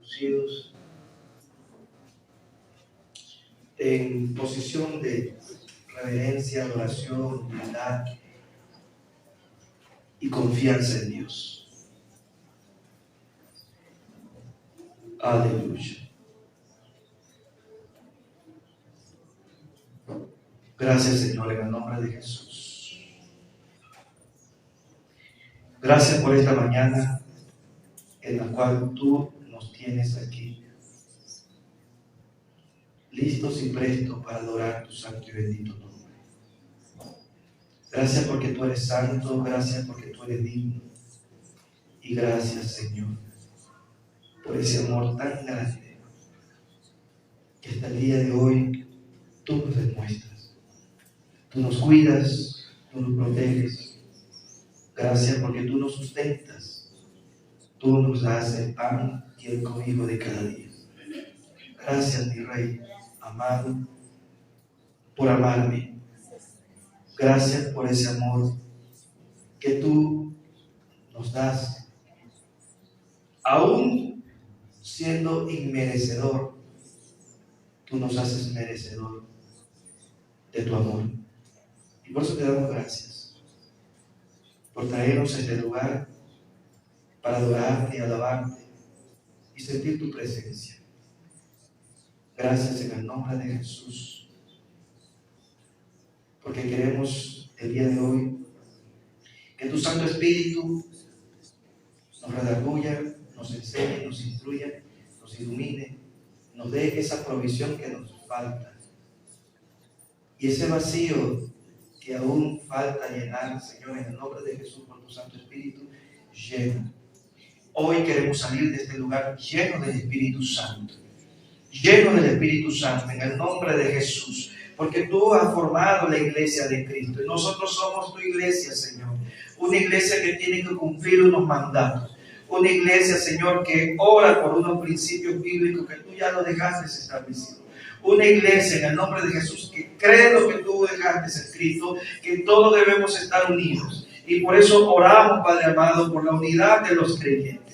reconocidos en posición de reverencia, adoración, humildad y confianza en Dios. Aleluya. Gracias, Señor, en el nombre de Jesús. Gracias por esta mañana en la cual tú nos tienes aquí, listos y prestos para adorar tu santo y bendito nombre. Gracias porque tú eres santo, gracias porque tú eres digno. Y gracias, Señor, por ese amor tan grande que hasta el día de hoy tú nos demuestras. Tú nos cuidas, tú nos proteges. Gracias porque tú nos sustentas. Tú nos das el pan y el cobijo de cada día. Gracias, mi Rey amado, por amarme. Gracias por ese amor que tú nos das, aún siendo inmerecedor. Tú nos haces merecedor de tu amor. Y por eso te damos gracias por traernos a este lugar para adorarte y alabarte y sentir tu presencia. Gracias en el nombre de Jesús, porque queremos el día de hoy que tu Santo Espíritu nos redarguya, nos enseñe, nos instruya, nos ilumine, nos dé esa provisión que nos falta. Y ese vacío que aún falta llenar, Señor, en el nombre de Jesús, por tu Santo Espíritu, llena. Hoy queremos salir de este lugar lleno del Espíritu Santo. Lleno del Espíritu Santo, en el nombre de Jesús. Porque tú has formado la iglesia de Cristo. Y nosotros somos tu iglesia, Señor. Una iglesia que tiene que cumplir unos mandatos. Una iglesia, Señor, que ora por unos principios bíblicos que tú ya lo dejaste establecido. Una iglesia en el nombre de Jesús que cree lo que tú dejaste escrito, que todos debemos estar unidos. Y por eso oramos, Padre amado, por la unidad de los creyentes.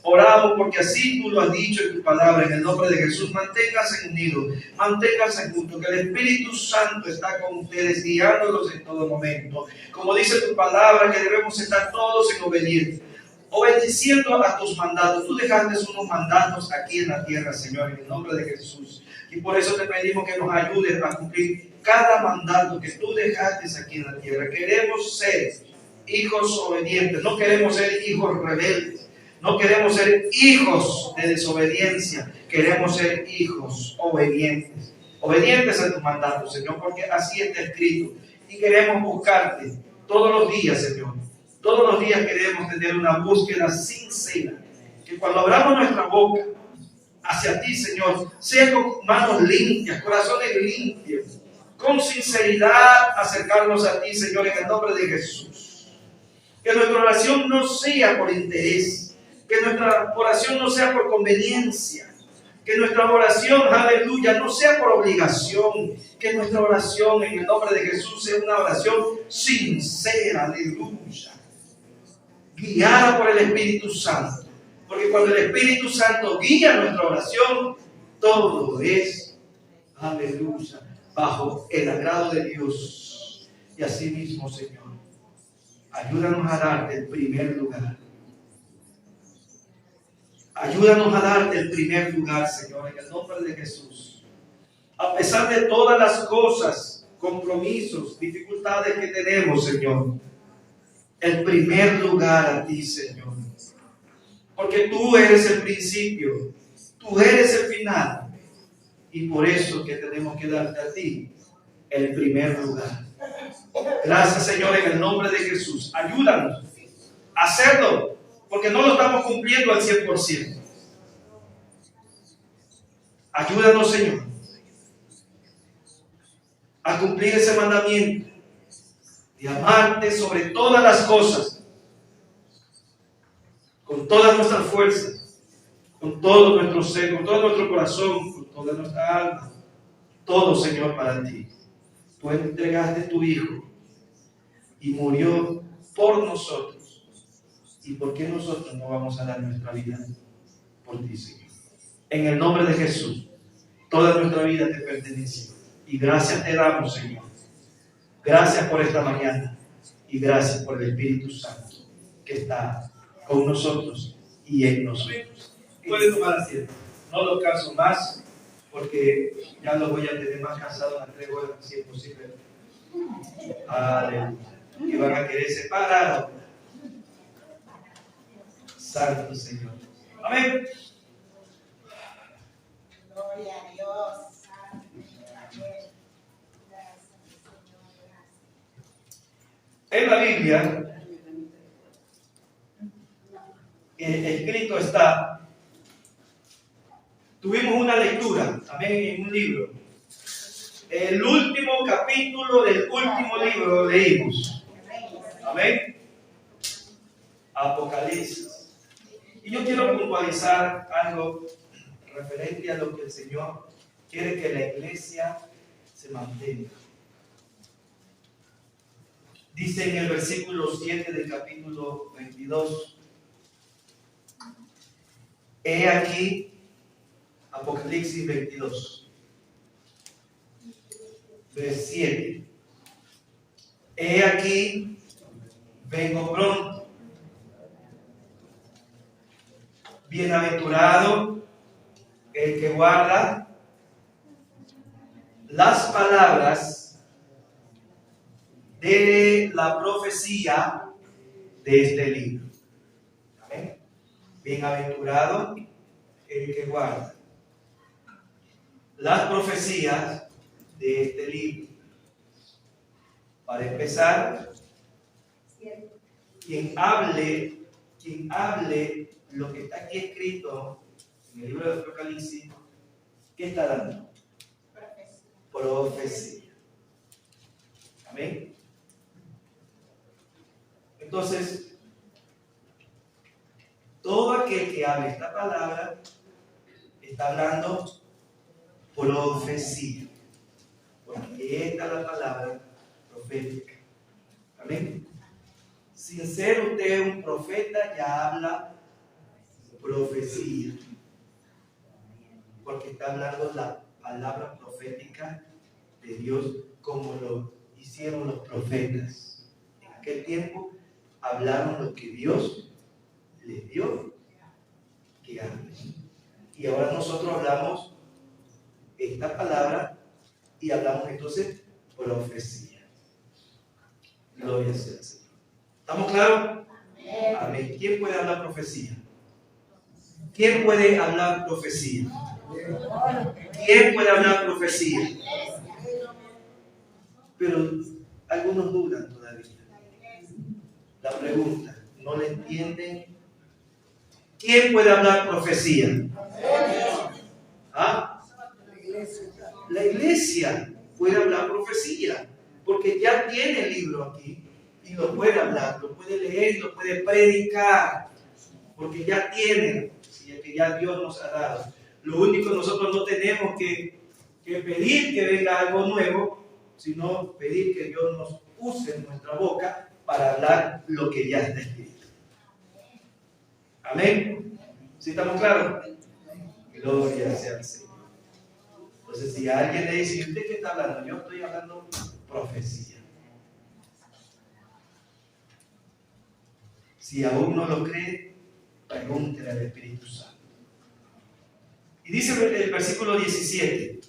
Oramos porque así tú lo has dicho en tu palabra, en el nombre de Jesús. Manténganse unidos, manténganse juntos, que el Espíritu Santo está con ustedes, guiándolos en todo momento. Como dice tu palabra, que debemos estar todos en obediencia, obedeciendo a tus mandatos. Tú dejaste unos mandatos aquí en la tierra, Señor, en el nombre de Jesús. Y por eso te pedimos que nos ayudes a cumplir cada mandato que tú dejaste aquí en la tierra. Queremos ser hijos obedientes, no queremos ser hijos rebeldes, no queremos ser hijos de desobediencia, queremos ser hijos obedientes, obedientes a tus mandatos, Señor, porque así está escrito. Y queremos buscarte todos los días, Señor. Todos los días queremos tener una búsqueda sincera, que cuando abramos nuestra boca hacia ti, Señor, sea con manos limpias, corazones limpios, con sinceridad acercarnos a ti, Señor, en el nombre de Jesús. Que nuestra oración no sea por interés, que nuestra oración no sea por conveniencia, que nuestra oración, aleluya, no sea por obligación, que nuestra oración en el nombre de Jesús sea una oración sincera, aleluya, guiada por el Espíritu Santo. Porque cuando el Espíritu Santo guía nuestra oración, todo es, aleluya, bajo el agrado de Dios. Y así mismo, Señor, ayúdanos a darte el primer lugar. Ayúdanos a darte el primer lugar, Señor, en el nombre de Jesús. A pesar de todas las cosas, compromisos, dificultades que tenemos, Señor, el primer lugar a ti, Señor. Porque tú eres el principio, tú eres el final. Y por eso que tenemos que darte a ti el primer lugar. Gracias, Señor, en el nombre de Jesús. Ayúdanos a hacerlo, porque no lo estamos cumpliendo al 100%. Ayúdanos, Señor, a cumplir ese mandamiento de amarte sobre todas las cosas, con todas nuestras fuerzas, con todo nuestro ser, con todo nuestro corazón, con toda nuestra alma. Todo, Señor, para ti. Tú entregaste a tu Hijo y murió por nosotros. ¿Y por qué nosotros no vamos a dar nuestra vida por ti, Señor? En el nombre de Jesús, toda nuestra vida te pertenece. Y gracias te damos, Señor. Gracias por esta mañana. Y gracias por el Espíritu Santo que está con nosotros y en nosotros. Pueden tomar asiento. No lo canso más porque ya lo voy a tener más cansado en las 3 horas, si es posible. Aleluya. Y van a querer separar. Santo Señor. Amén. Gloria a Dios. En la Biblia, escrito está, tuvimos una lectura, también en un libro. El último capítulo del último libro leímos. Amén. Apocalipsis. Y yo quiero puntualizar algo referente a lo que el Señor quiere que la iglesia se mantenga. Dice en el versículo 7 del capítulo 22. He aquí, Apocalipsis 22, vers 7. He aquí, vengo pronto. Bienaventurado el que guarda las palabras de la profecía de este libro. Amén. Bienaventurado el que guarda las profecías de este libro. Para empezar, quien hable lo que está aquí escrito en el libro de Apocalipsis, ¿qué está dando? Profecía. Amén. Entonces, todo aquel que hable esta palabra está hablando profecía, porque esta es la palabra profética. Amén. Sin ser usted un profeta, ya habla profecía, porque está hablando la palabra profética de Dios como lo hicieron los profetas. En aquel tiempo hablaron lo que Dios les dio que hablen. Y ahora nosotros hablamos esta palabra y hablamos entonces profecía. Gloria sea al Señor. ¿Estamos claros? Amén. ¿Quién puede hablar profecía? ¿Quién puede hablar profecía? ¿Quién puede hablar profecía? Pero algunos dudan todavía. La pregunta, ¿no le entienden? ¿Quién puede hablar profecía? ¿Ah? La iglesia puede hablar profecía, porque ya tiene el libro aquí y lo puede hablar, lo puede leer, lo puede predicar, porque ya tiene, que ya Dios nos ha dado. Lo único, nosotros no tenemos que pedir que venga algo nuevo, sino pedir que Dios nos use en nuestra boca para hablar lo que ya está escrito. Amén. ¿Sí estamos claros? Gloria sea al Señor. Entonces, si alguien le dice, ¿y usted qué está hablando? Yo estoy hablando profecía. Si aún no lo cree, pregúntele al Espíritu Santo. Y dice el versículo 17.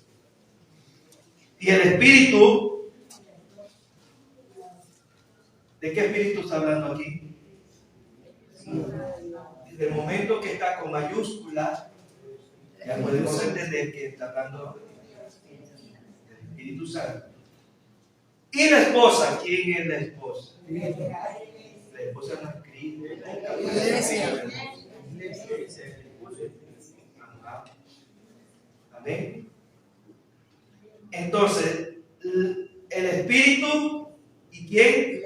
Y el Espíritu, ¿de qué Espíritu está hablando aquí? Desde el momento que está con mayúscula, ya podemos entender que está hablando del Espíritu Santo. Y la esposa, ¿quién es la esposa? La esposa no escribe. Amén. Entonces, el Espíritu, ¿y quién? Y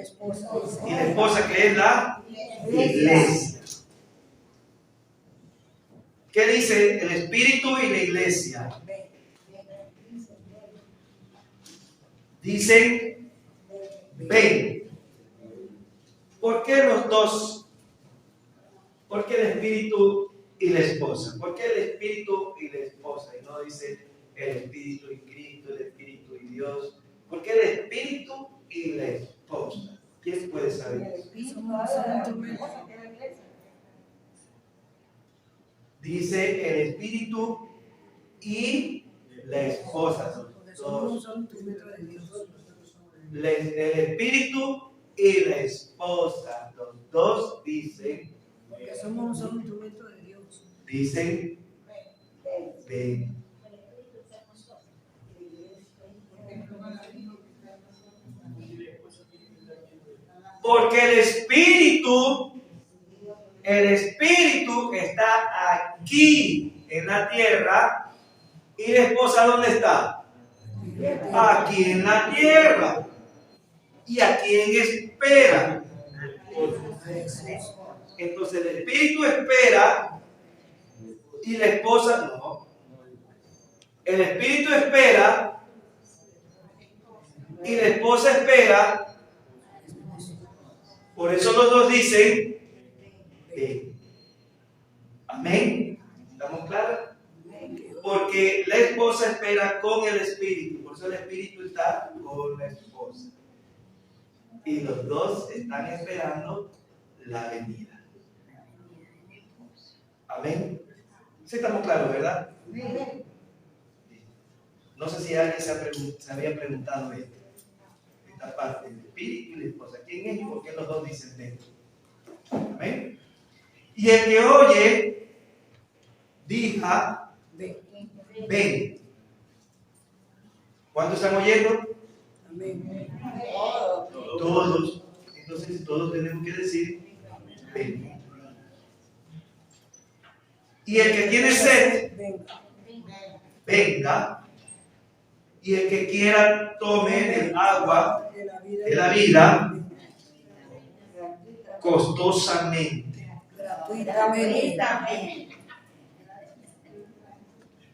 la esposa, que es la iglesia. ¿Qué dice el Espíritu y la iglesia? Dicen, ven. ¿Por qué los dos? Porque el Espíritu y la esposa. ¿Por qué el espíritu y la esposa? Y no dice el espíritu y Cristo, el espíritu y Dios. ¿Por qué el espíritu y la esposa? ¿Quién puede saber? Dice el espíritu y la esposa. El espíritu y la esposa. Los dos dicen. Porque somos un solo instrumento de Dios. Dicen. Ven. Porque el espíritu está aquí en la tierra. ¿Y la esposa dónde está? Aquí en la tierra. ¿Y a quién espera? Entonces el espíritu espera y la esposa no. El espíritu espera y la esposa espera. Por eso los dos dicen ven. Amén. ¿Estamos claros? Porque la esposa espera con el espíritu. Por eso el espíritu está con la esposa. Y los dos están esperando la venida. Amén. Sí, estamos claros, ¿verdad? No sé si alguien se había preguntado esto. Esta parte del espíritu y la esposa. ¿Quién es y por qué los dos dicen ven? Amén. Y el que oye, diga, ven. ¿Cuántos están oyendo? Amén. Todos. Entonces todos tenemos que decir ven. Y el que tiene sed, venga. Y el que quiera tome del agua de la vida costosamente. Gratuitamente.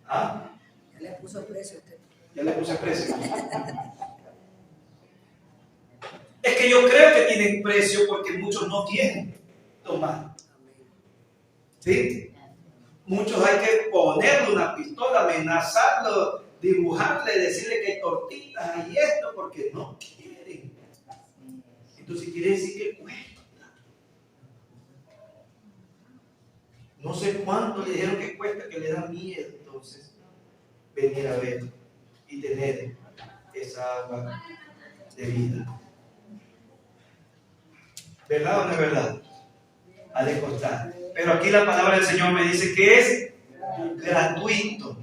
¿Ah? Ya le puso precio a usted. Ya le puse precio. Es que yo creo que tienen precio porque muchos no quieren tomar. ¿Sí? Muchos hay que ponerle una pistola, amenazarlo, dibujarle, decirle que hay tortitas y esto porque no quieren. Entonces quiere decir que cuesta. No sé cuánto le dijeron que cuesta, que le da miedo entonces venir a ver y tener esa agua de vida. ¿Verdad o no es verdad? Ha de costar. Pero aquí la palabra del Señor me dice que es gratuito.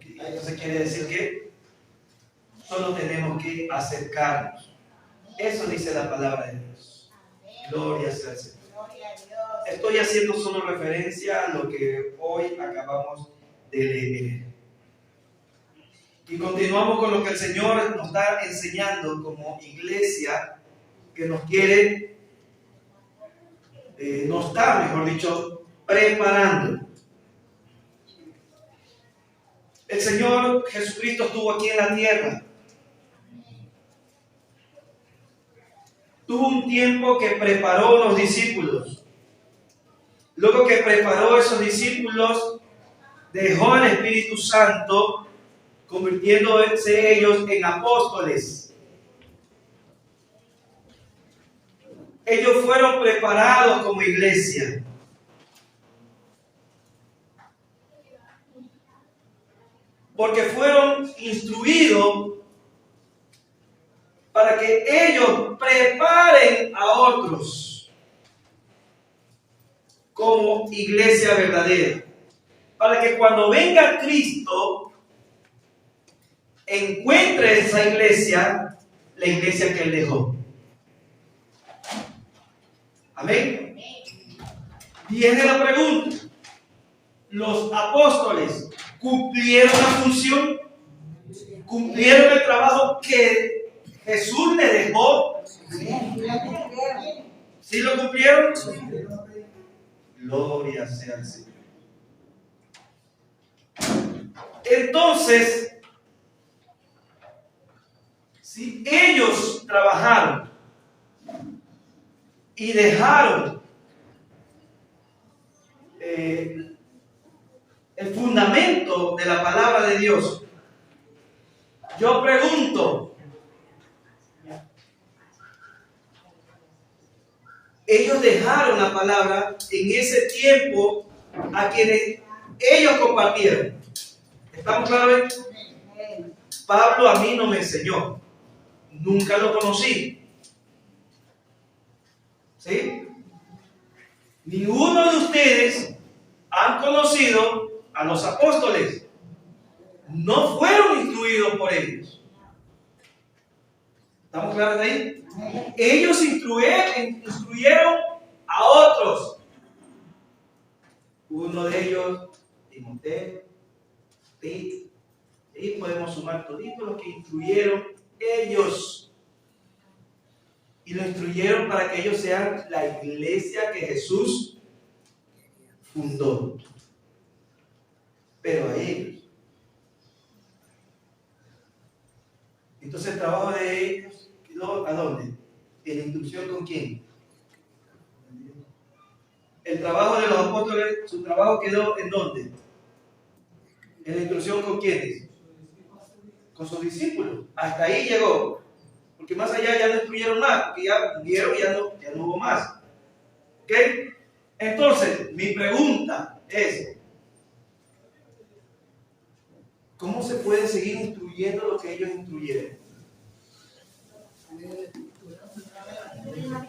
Entonces quiere decir que solo tenemos que acercarnos. Eso dice la palabra de Dios. Gloria sea al Señor. Estoy haciendo solo referencia a lo que hoy acabamos de leer. Y continuamos con lo que el Señor nos está enseñando como iglesia, que nos quiere, nos está, mejor dicho, preparando. El Señor Jesucristo estuvo aquí en la tierra. Tuvo un tiempo que preparó a los discípulos. Luego que preparó a esos discípulos, dejó al Espíritu Santo, convirtiéndose ellos en apóstoles. Ellos fueron preparados como iglesia. Porque fueron instruidos para que ellos preparen a otros como iglesia verdadera. Para que cuando venga Cristo, encuentre esa iglesia, la iglesia que Él dejó. Amén. Viene la pregunta. ¿Los apóstoles cumplieron la función? ¿Cumplieron el trabajo que Jesús le dejó? ¿Sí lo cumplieron? Gloria sea al Señor. Entonces, si ellos trabajaron y dejaron el fundamento de la palabra de Dios. Yo pregunto, ellos dejaron la palabra en ese tiempo a quienes ellos compartieron. ¿Estamos claros? Pablo a mí no me enseñó, nunca lo conocí. ¿Sí? Ninguno de ustedes han conocido a los apóstoles. No fueron instruidos por ellos. ¿Estamos claros ahí? Ellos instruyeron a otros. Uno de ellos, Timoteo, Tito. Y podemos sumar toditos los que instruyeron ellos. Y lo instruyeron para que ellos sean la iglesia que Jesús fundó. Pero a ellos. Entonces el trabajo de ellos quedó ¿a dónde? ¿En la instrucción con quién? El trabajo de los apóstoles, su trabajo quedó ¿en dónde? ¿En la instrucción con quiénes? Con sus discípulos. Hasta ahí llegó. Porque más allá ya no instruyeron más, porque ya vieron y ya no hubo más. ¿Ok? Entonces, mi pregunta es, ¿cómo se puede seguir instruyendo lo que ellos instruyeron?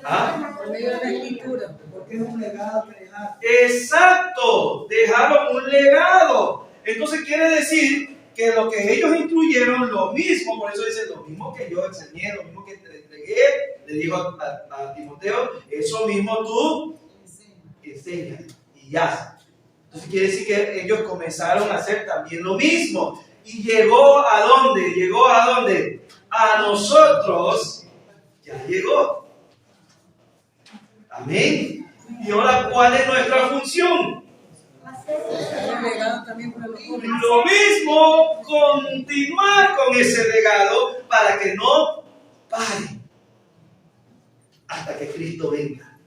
¿Ah? Por medio de la escritura. Porque es un legado que dejaron. Exacto, dejaron un legado. Entonces quiere decir que lo que ellos instruyeron, lo mismo, por eso dice lo mismo que yo enseñé, lo mismo que te entregué, le digo a Timoteo, eso mismo tú enseñas y ya. Entonces quiere decir que ellos comenzaron a hacer también lo mismo. Y llegó a dónde? Llegó a dónde? A nosotros ya llegó. Amén. Y ahora, ¿cuál es nuestra función? Lo mismo, continuar con ese legado para que no pare hasta que Cristo venga.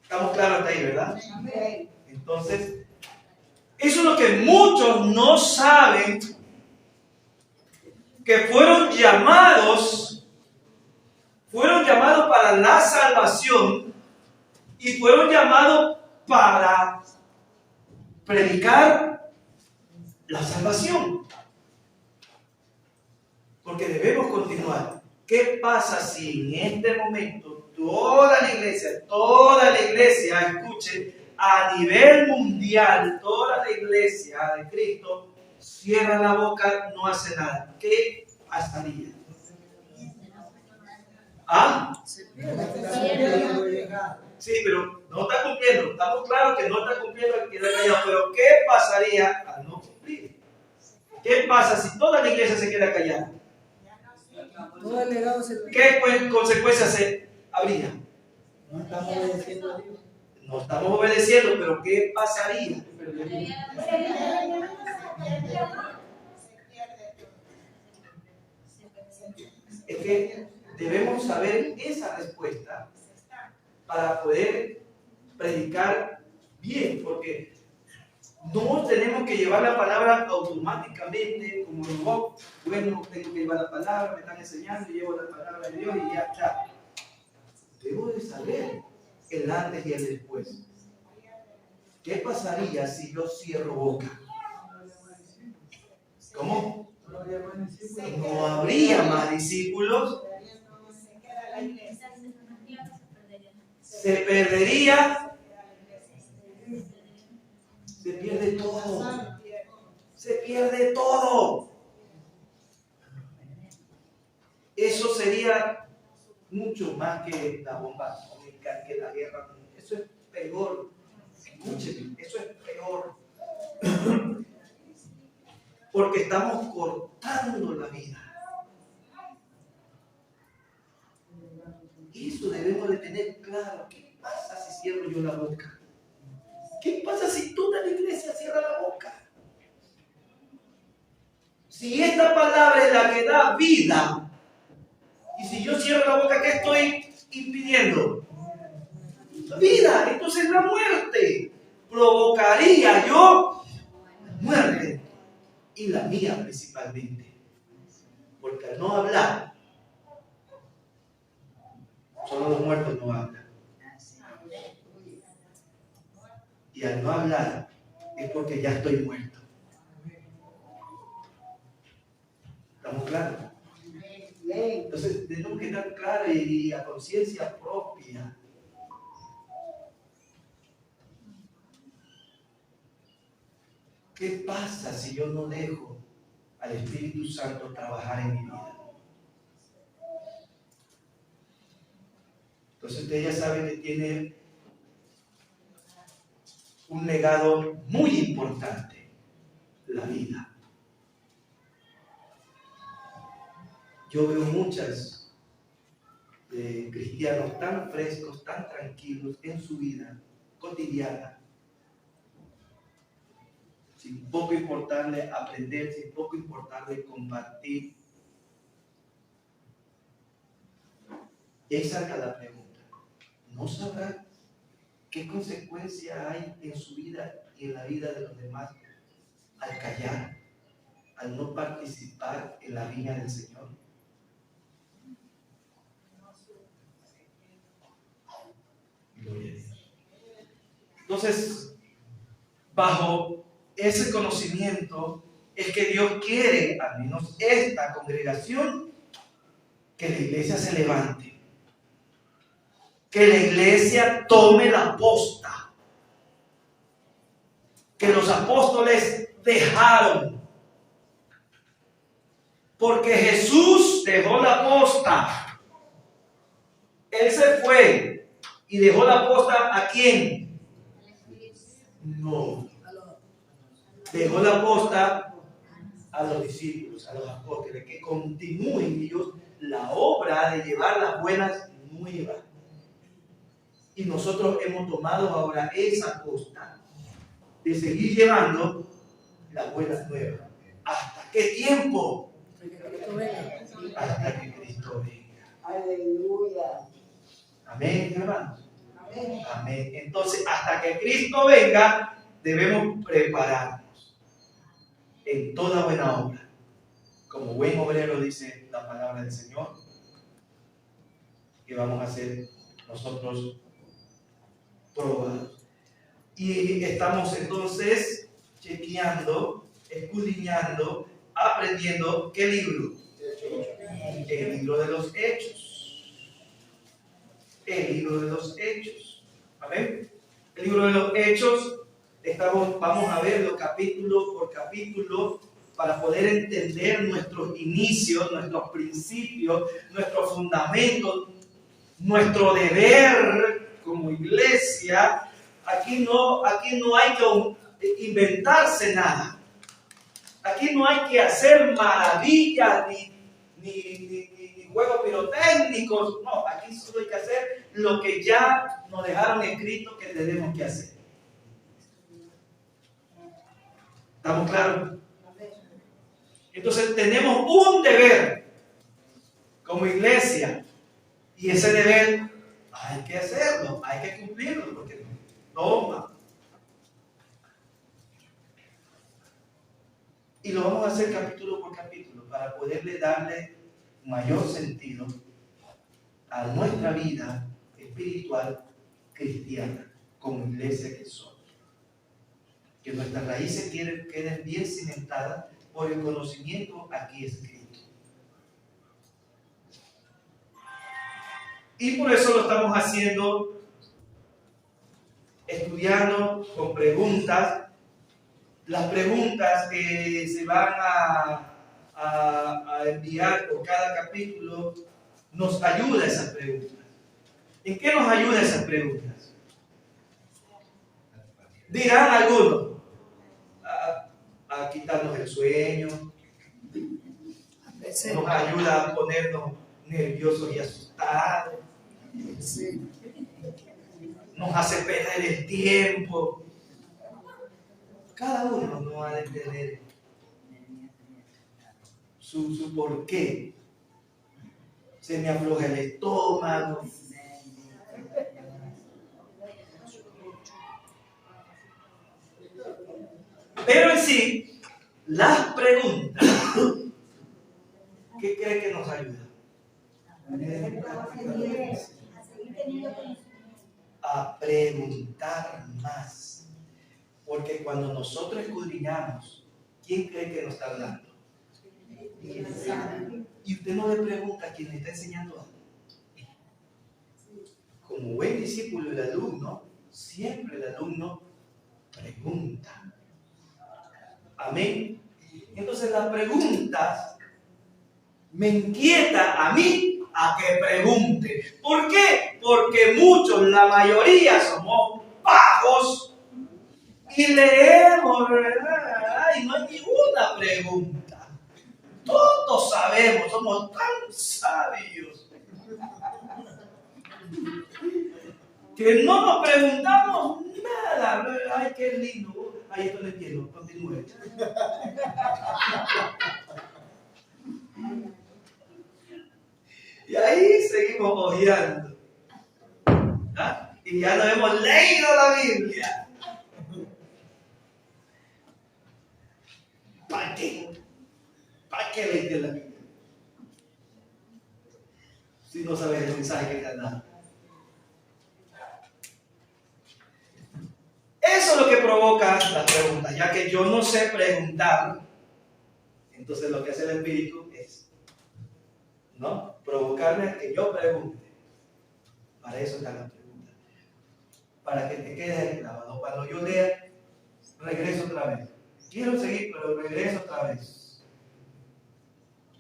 Estamos claros hasta ahí, ¿verdad? Entonces, eso es lo que muchos no saben, que fueron llamados para la salvación y fueron llamados para predicar la salvación. Porque debemos continuar. ¿Qué pasa si en este momento toda la iglesia, escuche, a nivel mundial, toda la iglesia de Cristo cierra la boca, no hace nada? ¿Qué pasaría? ¿Ah? Sí, pero no está cumpliendo. Estamos claros que no está cumpliendo el que queda callado. Pero ¿qué pasaría al no cumplir? ¿Qué pasa si toda la iglesia se queda callada? ¿Qué consecuencias habría? No estamos obedeciendo a Dios. No estamos obedeciendo, pero ¿qué pasaría? Es que debemos saber esa respuesta para poder predicar bien, porque no tenemos que llevar la palabra automáticamente como robot. Bueno, tengo que llevar la palabra, me están enseñando, llevo la palabra de Dios y ya está. Debo de saber el antes y el después. ¿Qué pasaría si yo cierro boca? ¿Cómo? No habría más discípulos. Se perdería. Se pierde todo. Se pierde todo. Eso sería mucho más que la bomba atómica, que la guerra. Eso es peor. Escúcheme, eso es peor. Porque estamos cortando la vida. Eso debemos de tener claro. ¿Qué pasa si cierro yo la boca? ¿Qué pasa si toda la iglesia cierra la boca? Si esta palabra es la que da vida, y si yo cierro la boca, ¿qué estoy impidiendo? vida. Entonces la muerte provocaría yo muerte. Y la mía principalmente. Porque al no hablar, solo los muertos no hablan. Y al no hablar es porque ya estoy muerto. ¿Estamos claros? Entonces tenemos que estar claros y a conciencia propia. ¿Qué pasa si yo no dejo al Espíritu Santo trabajar en mi vida? Entonces usted ya sabe que tiene un legado muy importante, la vida. Yo veo muchas cristianos tan frescos, tan tranquilos en su vida cotidiana, sin poco importarle aprender, sin poco importarle compartir. Y salga la pregunta, ¿no sabrá qué consecuencia hay en su vida y en la vida de los demás al callar, al no participar en la viña del Señor? Gloria a Dios. Entonces, bajo ese conocimiento es que Dios quiere, al menos esta congregación, que la iglesia se levante, que la iglesia tome la posta, que los apóstoles dejaron, porque Jesús dejó la posta. Él se fue y dejó la posta ¿a quién? No. Dejó la posta a los discípulos, a los apóstoles, que continúen ellos la obra de llevar las buenas nuevas. Y nosotros hemos tomado ahora esa posta de seguir llevando las buenas nuevas. ¿Hasta qué tiempo? Hasta que Cristo venga. Aleluya. Amén, hermanos. Amén. Amén. Entonces, hasta que Cristo venga, debemos prepararnos en toda buena obra. Como buen obrero dice la palabra del Señor, que vamos a ser nosotros probados. Y estamos entonces chequeando, escudriñando, aprendiendo. ¿Qué libro? El libro de los Hechos. El libro de los Hechos. ¿Amén? El libro de los Hechos, vamos a verlo capítulo por capítulo para poder entender nuestros inicios, nuestros principios, nuestros fundamentos, nuestro deber como iglesia. Aquí no hay que inventarse nada. Aquí no hay que hacer maravillas ni juegos pirotécnicos. No, aquí solo hay que hacer lo que ya nos dejaron escrito que tenemos que hacer. ¿Estamos claros? Entonces tenemos un deber como iglesia. Y ese deber hay que hacerlo, hay que cumplirlo, porque toma. Y lo vamos a hacer capítulo por capítulo para poderle darle mayor sentido a nuestra vida espiritual cristiana como iglesia que somos. Que nuestras raíces queden bien cimentadas por el conocimiento aquí escrito. Y por eso lo estamos haciendo, estudiando con preguntas. Las preguntas que se van a enviar por cada capítulo nos ayuda a esas preguntas. ¿En qué nos ayuda esas preguntas? Dirán algunos, a quitarnos el sueño, nos ayuda a ponernos nerviosos y asustados, nos hace perder el tiempo. Cada uno no ha de tener su porqué. Se me afloja el estómago, así, las preguntas, ¿qué cree que nos ayuda? A preguntar más. Porque cuando nosotros escudriñamos, ¿quién cree que nos está hablando? Y usted no le pregunta a quien le está enseñando algo. Como buen discípulo del alumno, siempre el alumno pregunta. Amén. Entonces las preguntas me inquieta a mí a que pregunte. ¿Por qué? Porque muchos, la mayoría, somos pagos y leemos, ¿verdad? Y no hay ninguna pregunta. Todos sabemos, somos tan sabios que no nos preguntamos nada. Ay, qué lindo. Ay, esto le entiendo. Continúe. Y ahí seguimos ojeando. ¿Ah? Y ya no hemos leído la Biblia. ¿Para qué? ¿Para qué leíste la Biblia? Si no sabes el mensaje que te han dado. Eso es lo que provoca la pregunta, ya que yo no sé preguntar. Entonces lo que hace el Espíritu es, ¿no?, provocarme a que yo pregunte. Para eso está la pregunta. Para que te quedes grabado. Cuando yo lea, regreso otra vez. Quiero seguir, pero regreso otra vez.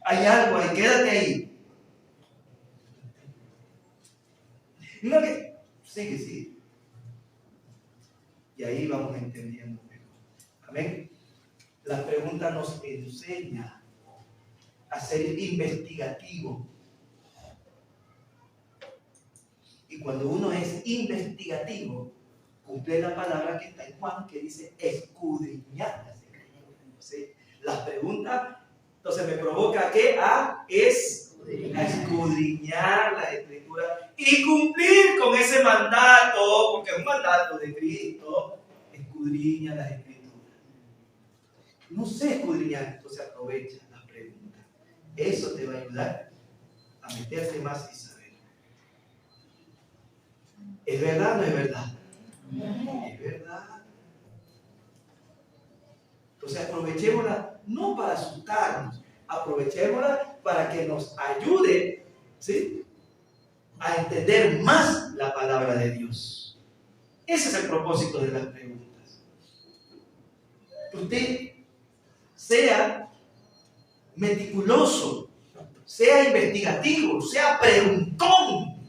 Hay algo ahí, quédate ahí. No que sigue. Y ahí vamos entendiendo mejor. Amén. La pregunta nos enseña a ser investigativo. Y cuando uno es investigativo, cumple la palabra que está en Juan, que dice escudriñar las escrituras. ¿Sí? Las preguntas, entonces me provoca ¿qué? A escudriñar las escrituras y cumplir con ese mandato, porque es un mandato de Cristo, escudriña las escrituras. No sé escudriñar, entonces aprovecha las preguntas. Eso te va a ayudar a meterte más y saber. ¿Es verdad o no es verdad? Es verdad. Entonces aprovechémosla no para asustarnos, aprovechémosla para que nos ayude, ¿sí?, a entender más la palabra de Dios. Ese es el propósito de las preguntas. Usted sea meticuloso, sea investigativo, sea preguntón.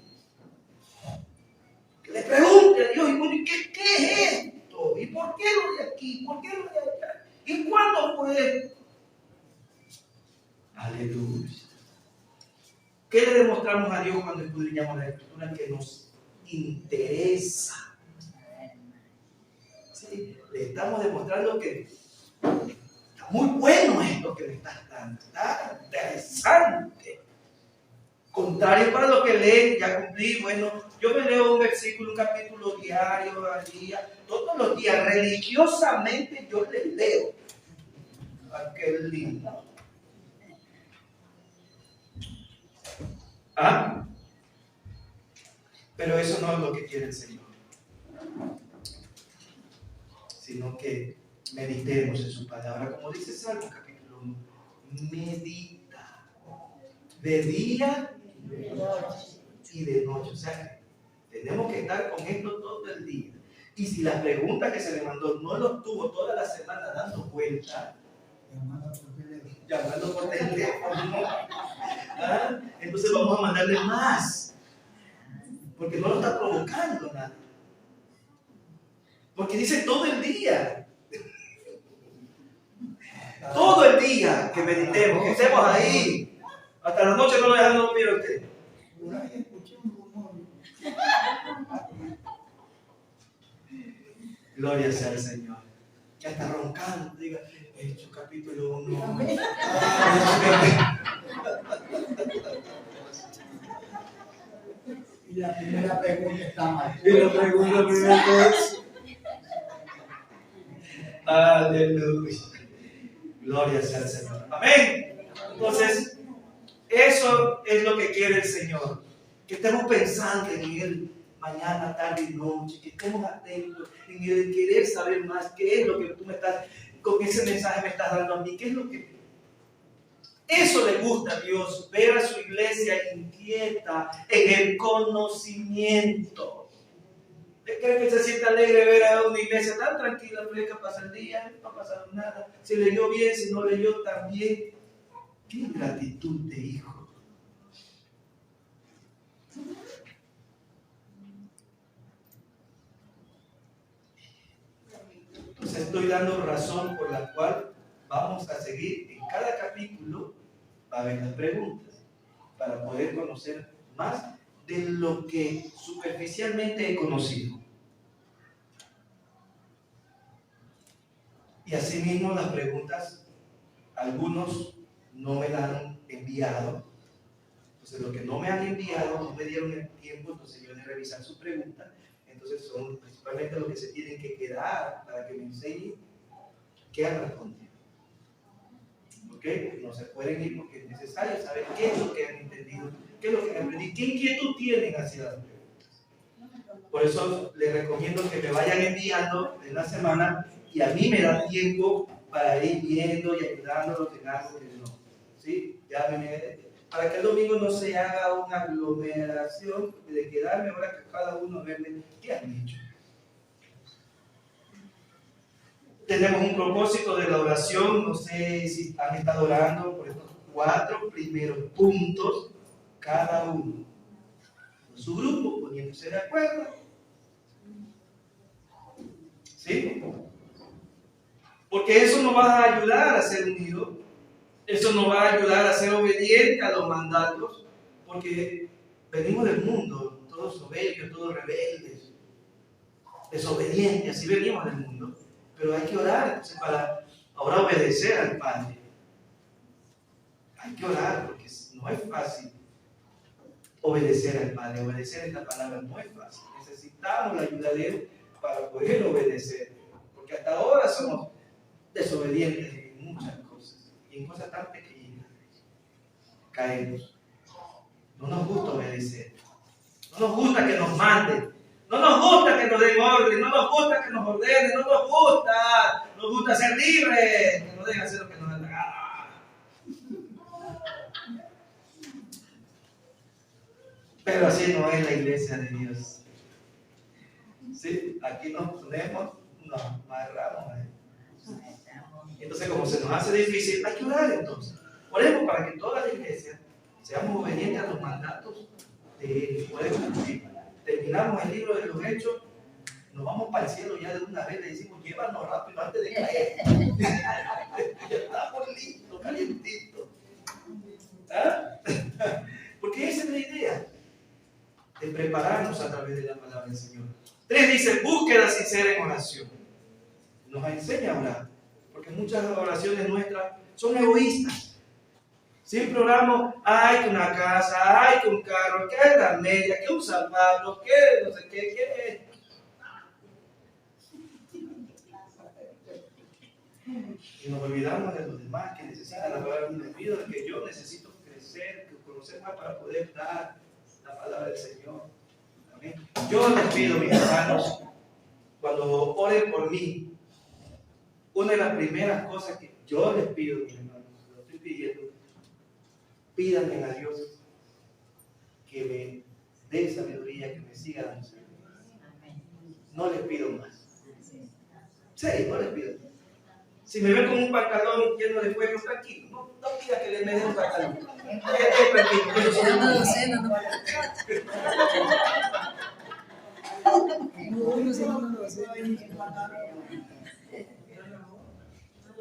Que le pregunte a Dios, ¿y qué es esto? ¿Y por qué lo de aquí? ¿Por qué lo de allá? ¿Y cuándo fue esto? Aleluya. ¿Qué le demostramos a Dios cuando escudriñamos la Escritura? Que nos interesa. ¿Sí? Le estamos demostrando que está muy bueno esto que le estás dando. Está interesante. Contrario para lo que leen, ya cumplí. Bueno, yo me leo un versículo, un capítulo diario al día. Todos los días, religiosamente, yo les leo. Aquel lindo. ¿Ah? Pero eso no es lo que quiere el Señor, sino que meditemos en su palabra, como dice Salmo capítulo 1. Medita de día y de noche. O sea, tenemos que estar con esto todo el día. Y si la pregunta que se le mandó no lo tuvo toda la semana dando vuelta, llamando por teléfono, ¿ah?, entonces vamos a mandarle más, porque no lo está provocando nada, porque dice todo el día, que meditemos, que estemos ahí hasta la noche, no lo dejan dormir a usted. Gloria sea al Señor. Ya está roncando, diga, Hechos capítulo 1. Y la primera pregunta está mal. Y la pregunta primero es, aleluya. Gloria sea al Señor. Amén. Entonces, eso es lo que quiere el Señor. Que estemos pensando en Él mañana, tarde y noche. Que estemos atentos en el querer saber más. ¿Qué es lo que tú me estás, con ese mensaje me estás dando a mí? ¿Qué es lo que... Eso le gusta a Dios, ver a su iglesia inquieta en el conocimiento. ¿Usted cree que se siente alegre ver a una iglesia tan tranquila, fresca, pasa el día, no ha pasado nada? Si leyó bien, si no leyó también. ¡Qué ingratitud de hijo! Entonces estoy dando razón por la cual vamos a seguir en cada capítulo, va a haber las preguntas, para poder conocer más de lo que superficialmente he conocido. Y asimismo las preguntas, algunos no me las han enviado. Entonces los que no me han enviado, no me dieron el tiempo, entonces yo de revisar su pregunta. Entonces son principalmente los que se tienen que quedar para que me enseñen qué han respondido. ¿Ok? No se pueden ir porque es necesario saber qué es lo que han entendido, qué es lo que han aprendido, qué inquietud tienen hacia las preguntas. Por eso les recomiendo que me vayan enviando en la semana y a mí me da tiempo para ir viendo y ayudándolos en algo que no. ¿Sí? Para que el domingo no se haga una aglomeración de quedarme ahora que cada uno verle qué han dicho. Tenemos un propósito de la oración, no sé si han estado orando por estos 4 primeros puntos, cada uno con su grupo, poniéndose de acuerdo. ¿Sí? Porque eso nos va a ayudar a ser unidos, eso nos va a ayudar a ser obedientes a los mandatos, porque venimos del mundo, todos soberbios, todos rebeldes, desobedientes, así venimos del mundo. Pero hay que orar entonces, para ahora obedecer al Padre. Hay que orar porque no es fácil obedecer al Padre. Obedecer esta palabra no es fácil. Necesitamos la ayuda de Él para poder obedecer. Porque hasta ahora somos desobedientes en muchas cosas. Y en cosas tan pequeñas caemos. No nos gusta obedecer. No nos gusta que nos manden. No nos gusta que nos den orden, no nos gusta que nos ordenen, no nos gusta ser libres, que nos dejen hacer lo que nos da la gana. Pero así no es la iglesia de Dios. ¿Sí? Aquí nos ponemos, nos amarramos. Entonces, como se nos hace difícil, hay que orar entonces. Oremos para que toda la iglesia seamos obedientes a los mandatos de Él. Podemos cumplir. Terminamos el libro de los Hechos, nos vamos para el cielo ya de una vez, le decimos, llévanos rápido antes de caer. Ya estamos listos, calientitos. ¿Ah? Porque esa es la idea, de prepararnos a través de la palabra del Señor. 3 dice, búsqueda sincera en oración. Nos enseña a orar, porque muchas oraciones nuestras son egoístas. Siempre oramos, ay, que una casa, ay, que un carro, que la media, que un zapato, que no sé qué. Y nos olvidamos de los demás que necesitan la palabra. Me olvido de que yo necesito crecer, conocer más para poder dar la palabra del Señor. ¿Amén? Yo les pido, mis hermanos, cuando oren por mí, una de las primeras cosas que yo les pido, mis hermanos, lo estoy pidiendo, pídanme a Dios que me dé sabiduría, que me siga dando sabiduría. No les pido más. Sí, no les pido. Si me ven con un pantalón lleno de fuego, tranquilo. No pida que me den un pantalón. Yo no lo sé, no.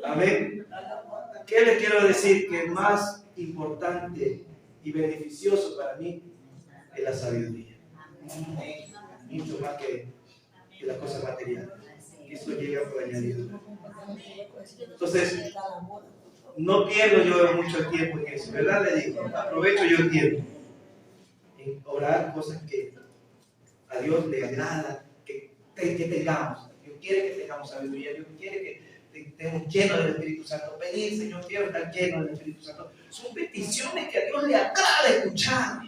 Amén. ¿Qué les quiero decir? Que más importante y beneficioso para mí es la sabiduría. Mucho más que las cosas materiales. Eso llega por añadido. Entonces, no pierdo yo mucho tiempo en eso, ¿verdad? Le digo, aprovecho yo el tiempo en orar cosas que a Dios le agrada que tengamos. Dios quiere que tengamos sabiduría, Dios quiere estemos llenos del Espíritu Santo. Pedir, Señor, quiero estar lleno del Espíritu Santo. Son peticiones que a Dios le agrada escuchar.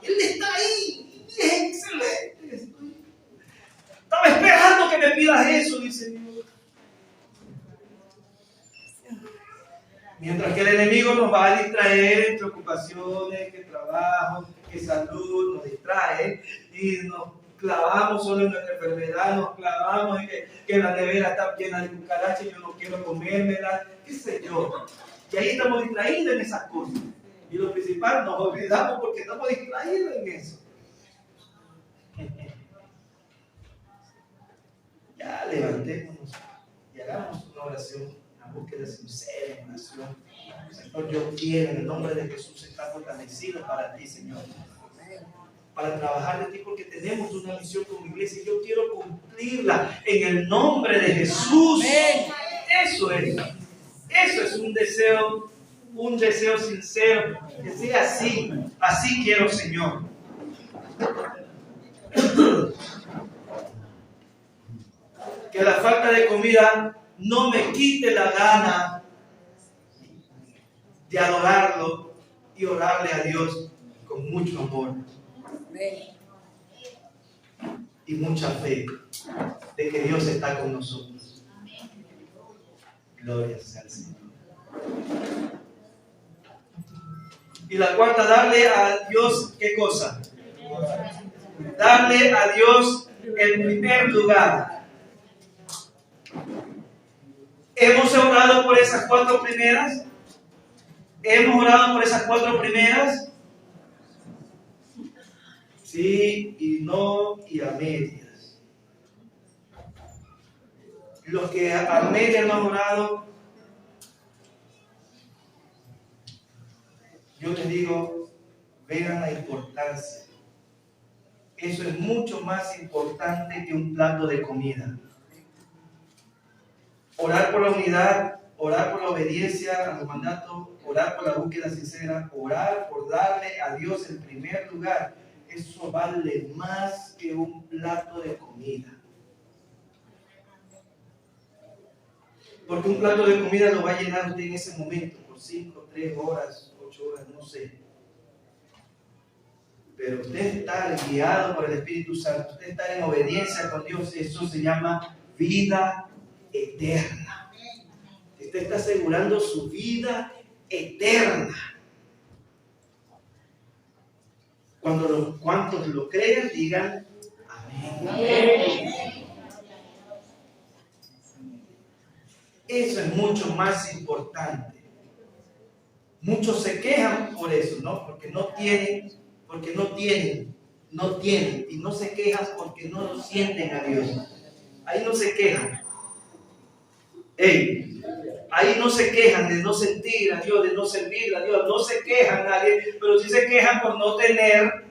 Él está ahí y es excelente. Estaba esperando que me pidas eso, dice Dios. Mientras que el enemigo nos va a distraer en preocupaciones, que trabajo, que salud, nos distrae y nos clavamos solo en nuestra enfermedad, nos clavamos en que la nevera está llena de cucarachas y yo no quiero comérmela, qué sé yo. Y ahí estamos distraídos en esas cosas. Y lo principal, nos olvidamos porque estamos distraídos en eso. Ya levantémonos y hagamos una oración, una búsqueda sincera en oración. Señor, yo quiero en el nombre de Jesús estar fortalecido para ti, Señor. Para trabajar de ti, porque tenemos una misión como iglesia y yo quiero cumplirla en el nombre de Jesús. Eso es un deseo sincero, que sea así quiero, Señor. Que la falta de comida no me quite la gana de adorarlo y orarle a Dios con mucho amor y mucha fe de que Dios está con nosotros. Gloria sea al Señor. Y la cuarta, darle a Dios, ¿qué cosa? Darle a Dios el primer lugar. ¿Hemos orado por esas cuatro primeras? ¿Hemos orado por esas cuatro primeras? Sí y no y a medias. Los que a medias no han orado, yo les digo, vean la importancia. Eso es mucho más importante que un plato de comida. Orar por la unidad, orar por la obediencia a los mandatos, orar por la búsqueda sincera, orar por darle a Dios el primer lugar. Eso vale más que un plato de comida. Porque un plato de comida lo va a llenar usted en ese momento, por 5, 3 horas, 8 horas, no sé. Pero usted estar guiado por el Espíritu Santo, usted estar en obediencia con Dios, eso se llama vida eterna. Usted está asegurando su vida eterna. Cuantos lo crean, digan amén. Eso es mucho más importante. Muchos se quejan por eso, ¿no? Porque no tienen, y no se quejan porque no lo sienten a Dios. Ahí no se quejan. Ahí no se quejan de no sentir a Dios, de no servir a Dios, no se quejan nadie, pero sí se quejan por no tener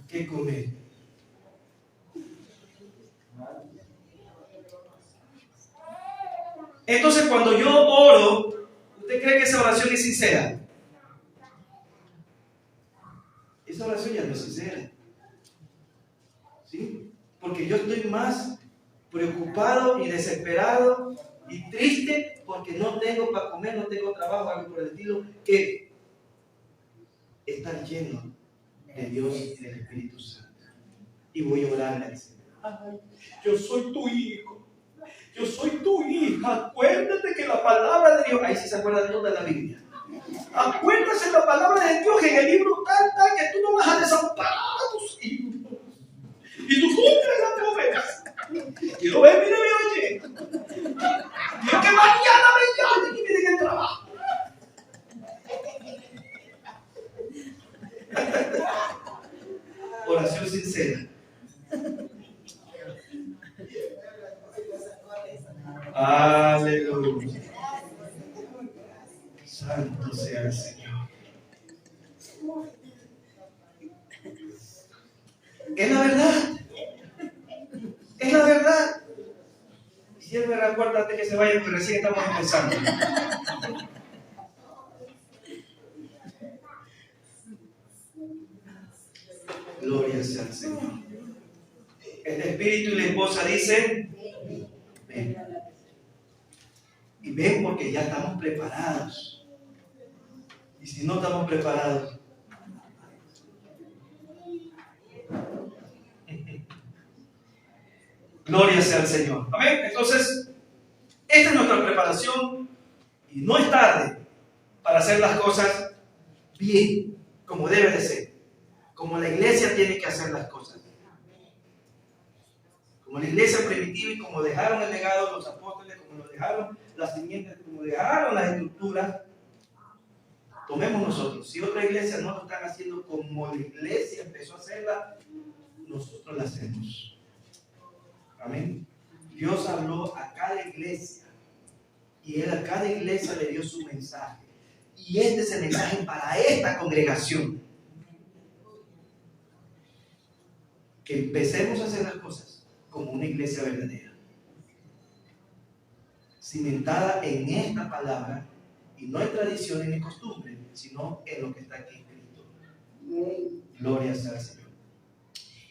que comer. Entonces, cuando yo oro, ¿usted cree que esa oración es sincera? Esa oración ya no es sincera. ¿Sí? Porque yo estoy más preocupado y desesperado y triste porque no tengo para comer, no tengo trabajo, algo por el estilo, que estar lleno de Dios y del Espíritu Santo. Y voy a orarle al Señor. Ay, yo soy tu hijo. Yo soy tu hija. Acuérdate que la palabra de Dios, ahí sí se acuerda de toda la Biblia. Acuérdate de la palabra de Dios que en el libro tal que tú no vas a desamparar a tus hijos. Y tú cumples las promesas. Y lo ves, mire, oye. Dios que mañana me llamen y me digan el trabajo. Oración sincera. Aleluya. Santo sea el Señor. Es la verdad. Es la verdad. Y siempre recuérdate que se vayan, que recién estamos empezando. Gloria sea al Señor. El espíritu y la esposa dicen: ven. Y ven, porque ya estamos preparados. Y si no estamos preparados, gloria sea al Señor. Amén. Entonces, esta es nuestra preparación y no es tarde para hacer las cosas bien, como debe de ser. Como la iglesia tiene que hacer las cosas. Como la iglesia primitiva y como dejaron el legado los apóstoles, como lo dejaron las simientes, como dejaron las estructuras, tomemos nosotros. Si otra iglesia no lo están haciendo como la iglesia empezó a hacerla, nosotros la hacemos. Amén. Dios habló a cada iglesia y Él a cada iglesia le dio su mensaje. Y este es el mensaje para esta congregación. Que empecemos a hacer las cosas como una iglesia verdadera, cimentada en esta palabra y no en tradiciones ni costumbres, sino en lo que está aquí escrito. Gloria sea al Señor.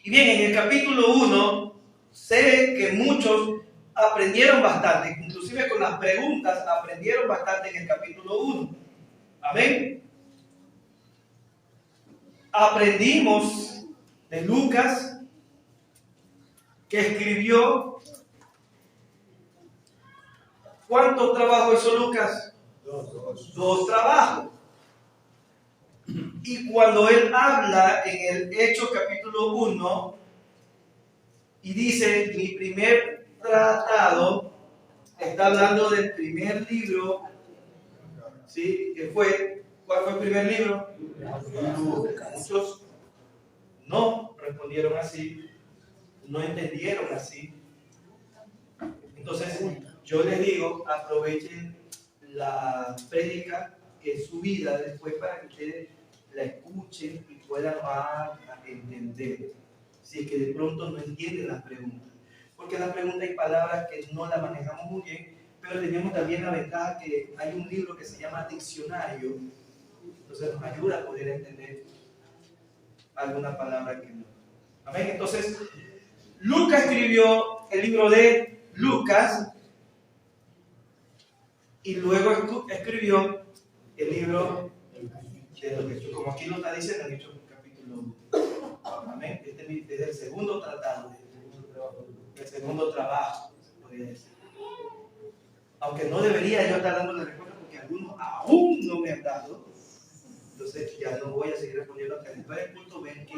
Y bien, en el capítulo 1 sé que muchos aprendieron bastante, inclusive con las preguntas aprendieron bastante en el capítulo 1. Amén. Aprendimos de Lucas, que escribió. ¿Cuántos trabajos hizo Lucas? Dos trabajos. Y cuando él habla en el Hechos capítulo 1 y dice, mi primer tratado, está hablando del primer libro, ¿sí? ¿Cuál fue el primer libro? Muchos no respondieron así, no entendieron así. Entonces, yo les digo, aprovechen la prédica que es subida después para que ustedes la escuchen y puedan entender. Si es que de pronto no entienden las preguntas. Porque las preguntas hay palabras que no las manejamos muy bien, pero tenemos también la ventaja que hay un libro que se llama Diccionario. Entonces nos ayuda a poder entender alguna palabra que no. Amén. Entonces, Lucas escribió el libro de Lucas y luego escribió el libro de los Hechos, como aquí lo está diciendo en Hechos capítulo 1. Amén. Este es el segundo tratado, el segundo trabajo, podría decir. Aunque no debería yo estar dando la respuesta porque algunos aún no me han dado, entonces ya no voy a seguir respondiendo hasta después del punto 20.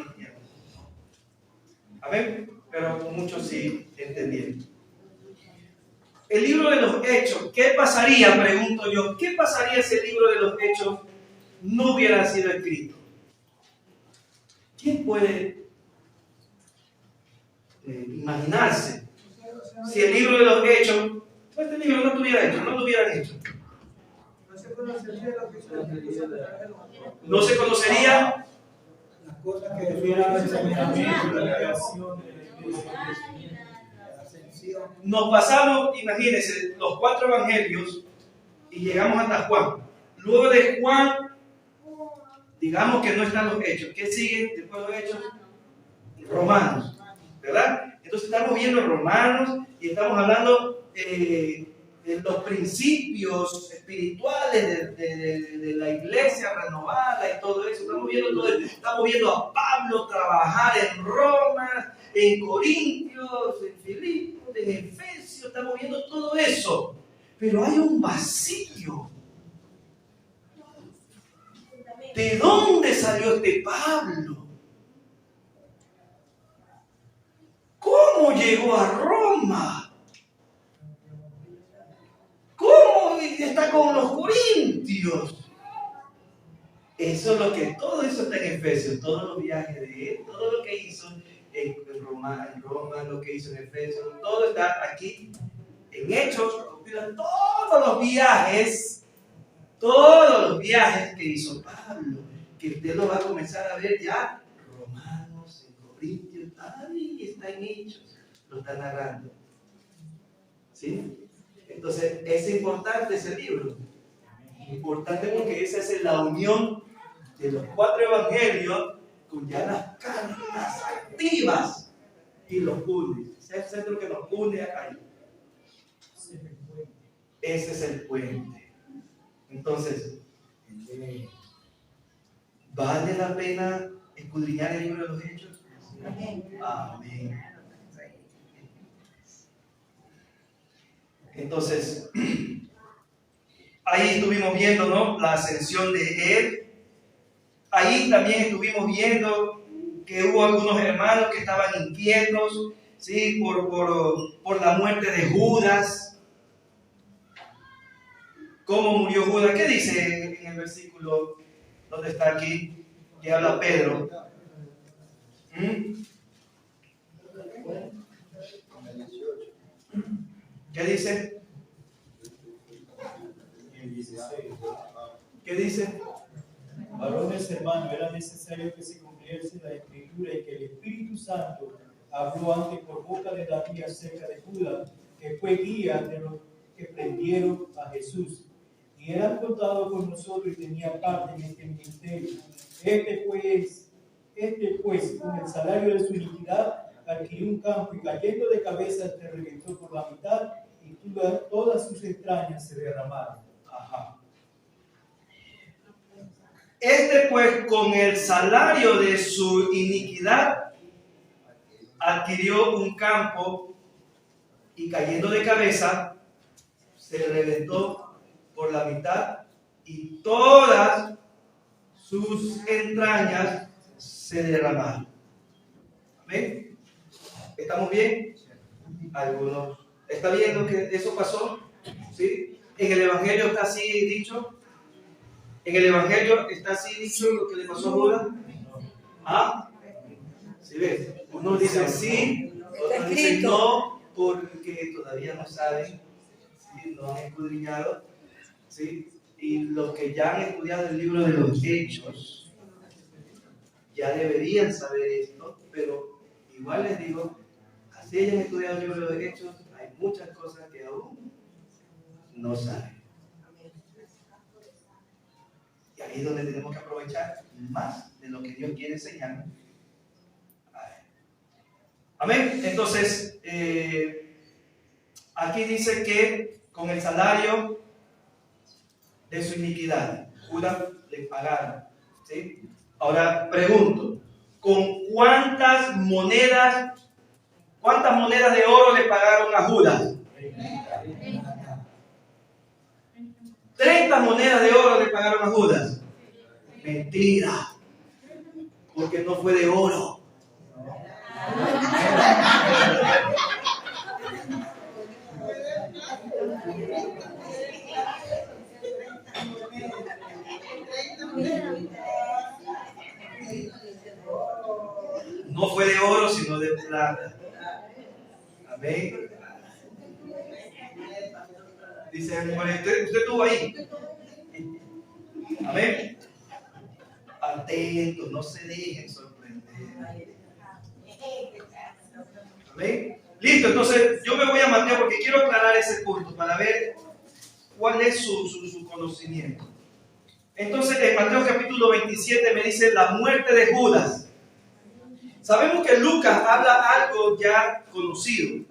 Amén. Pero muchos sí entendieron. El libro de los Hechos, ¿qué pasaría? Pregunto yo, ¿qué pasaría si el libro de los Hechos no hubiera sido escrito? ¿Quién puede imaginarse si el libro de los Hechos, este libro no estuviera hecho, no lo hubieran hecho? No se conocería las cosas que hubieran enseñado. Nos pasamos, imagínense, los 4 evangelios y llegamos hasta Juan. Luego de Juan, digamos que no están los hechos. ¿Qué sigue después de los hechos? Romanos, ¿verdad? Entonces estamos viendo Romanos y estamos hablando de los principios espirituales de la iglesia renovada y todo eso. Estamos viendo a Pablo trabajar en Roma, en Corintios, en Filipos, en Efesios. Estamos viendo todo eso. Pero hay un vacío. ¿De dónde salió este Pablo? ¿Cómo llegó a Roma? ¿Cómo está con los corintios? Eso es lo que, todo eso está en Efesios, todos los viajes de él, todo lo que hizo en Roma, lo que hizo en Efesios, todo está aquí en Hechos, todos los viajes que hizo Pablo, que usted lo va a comenzar a ver ya, Romanos, en Corintios, ahí está en Hechos, lo está narrando. ¿Sí? Entonces, es importante ese libro. Importante porque esa es la unión de los 4 evangelios con ya las cartas activas y los une. Ese es el centro que nos une acá. Ese es el puente. Entonces, ¿vale la pena escudriñar el libro de los Hechos? Amén. Entonces, ahí estuvimos viendo, ¿no?, la ascensión de él. Ahí también estuvimos viendo que hubo algunos hermanos que estaban inquietos, ¿sí?, por la muerte de Judas. ¿Cómo murió Judas? ¿Qué dice en el versículo donde está aquí, que habla Pedro? ¿Qué dice? ¿Qué dice? Varones hermanos, era necesario que se cumpliese la escritura y que el Espíritu Santo habló antes por boca de David acerca de Judas, que fue guía de los que prendieron a Jesús. Y era contado con nosotros y tenía parte en este ministerio. Este pues, con el salario de su iniquidad, adquirió un campo y cayendo de cabeza se reventó por la mitad y todas sus extrañas se derramaron. Ajá. Este pues con el salario de su iniquidad adquirió un campo y cayendo de cabeza se reventó por la mitad y todas sus entrañas se derramaron. ¿Amén? ¿Estamos bien? Algunos. ¿Está viendo que eso pasó? ¿Sí? En el Evangelio está así dicho. En el Evangelio está así dicho lo que le pasó a Judas. ¿Ah? ¿Sí ves? Uno dice sí, otros dicen no, porque todavía no saben, ¿sí?, no han escudriñado, ¿sí? Y los que ya han estudiado el libro de los Hechos ya deberían saber esto, pero igual les digo, así hayan estudiado el libro de los Hechos, hay muchas cosas que aún no saben. Y ahí es donde tenemos que aprovechar más de lo que Dios quiere enseñarnos. Amén. Entonces, aquí dice que con el salario de su iniquidad, Judas le pagaron. ¿Sí? Ahora pregunto, ¿con cuántas monedas de oro le pagaron a Judas? 30 monedas de oro le pagaron a Judas. Mentira, porque no fue de oro. No fue de oro, sino de plata. Amén. Dice el hermano, usted estuvo ahí. Amén. Atentos, no se dejen sorprender. Amén. Listo, entonces yo me voy a Mateo porque quiero aclarar ese punto para ver cuál es su conocimiento. Entonces en Mateo capítulo 27 me dice la muerte de Judas. Sabemos que Lucas habla algo ya conocido.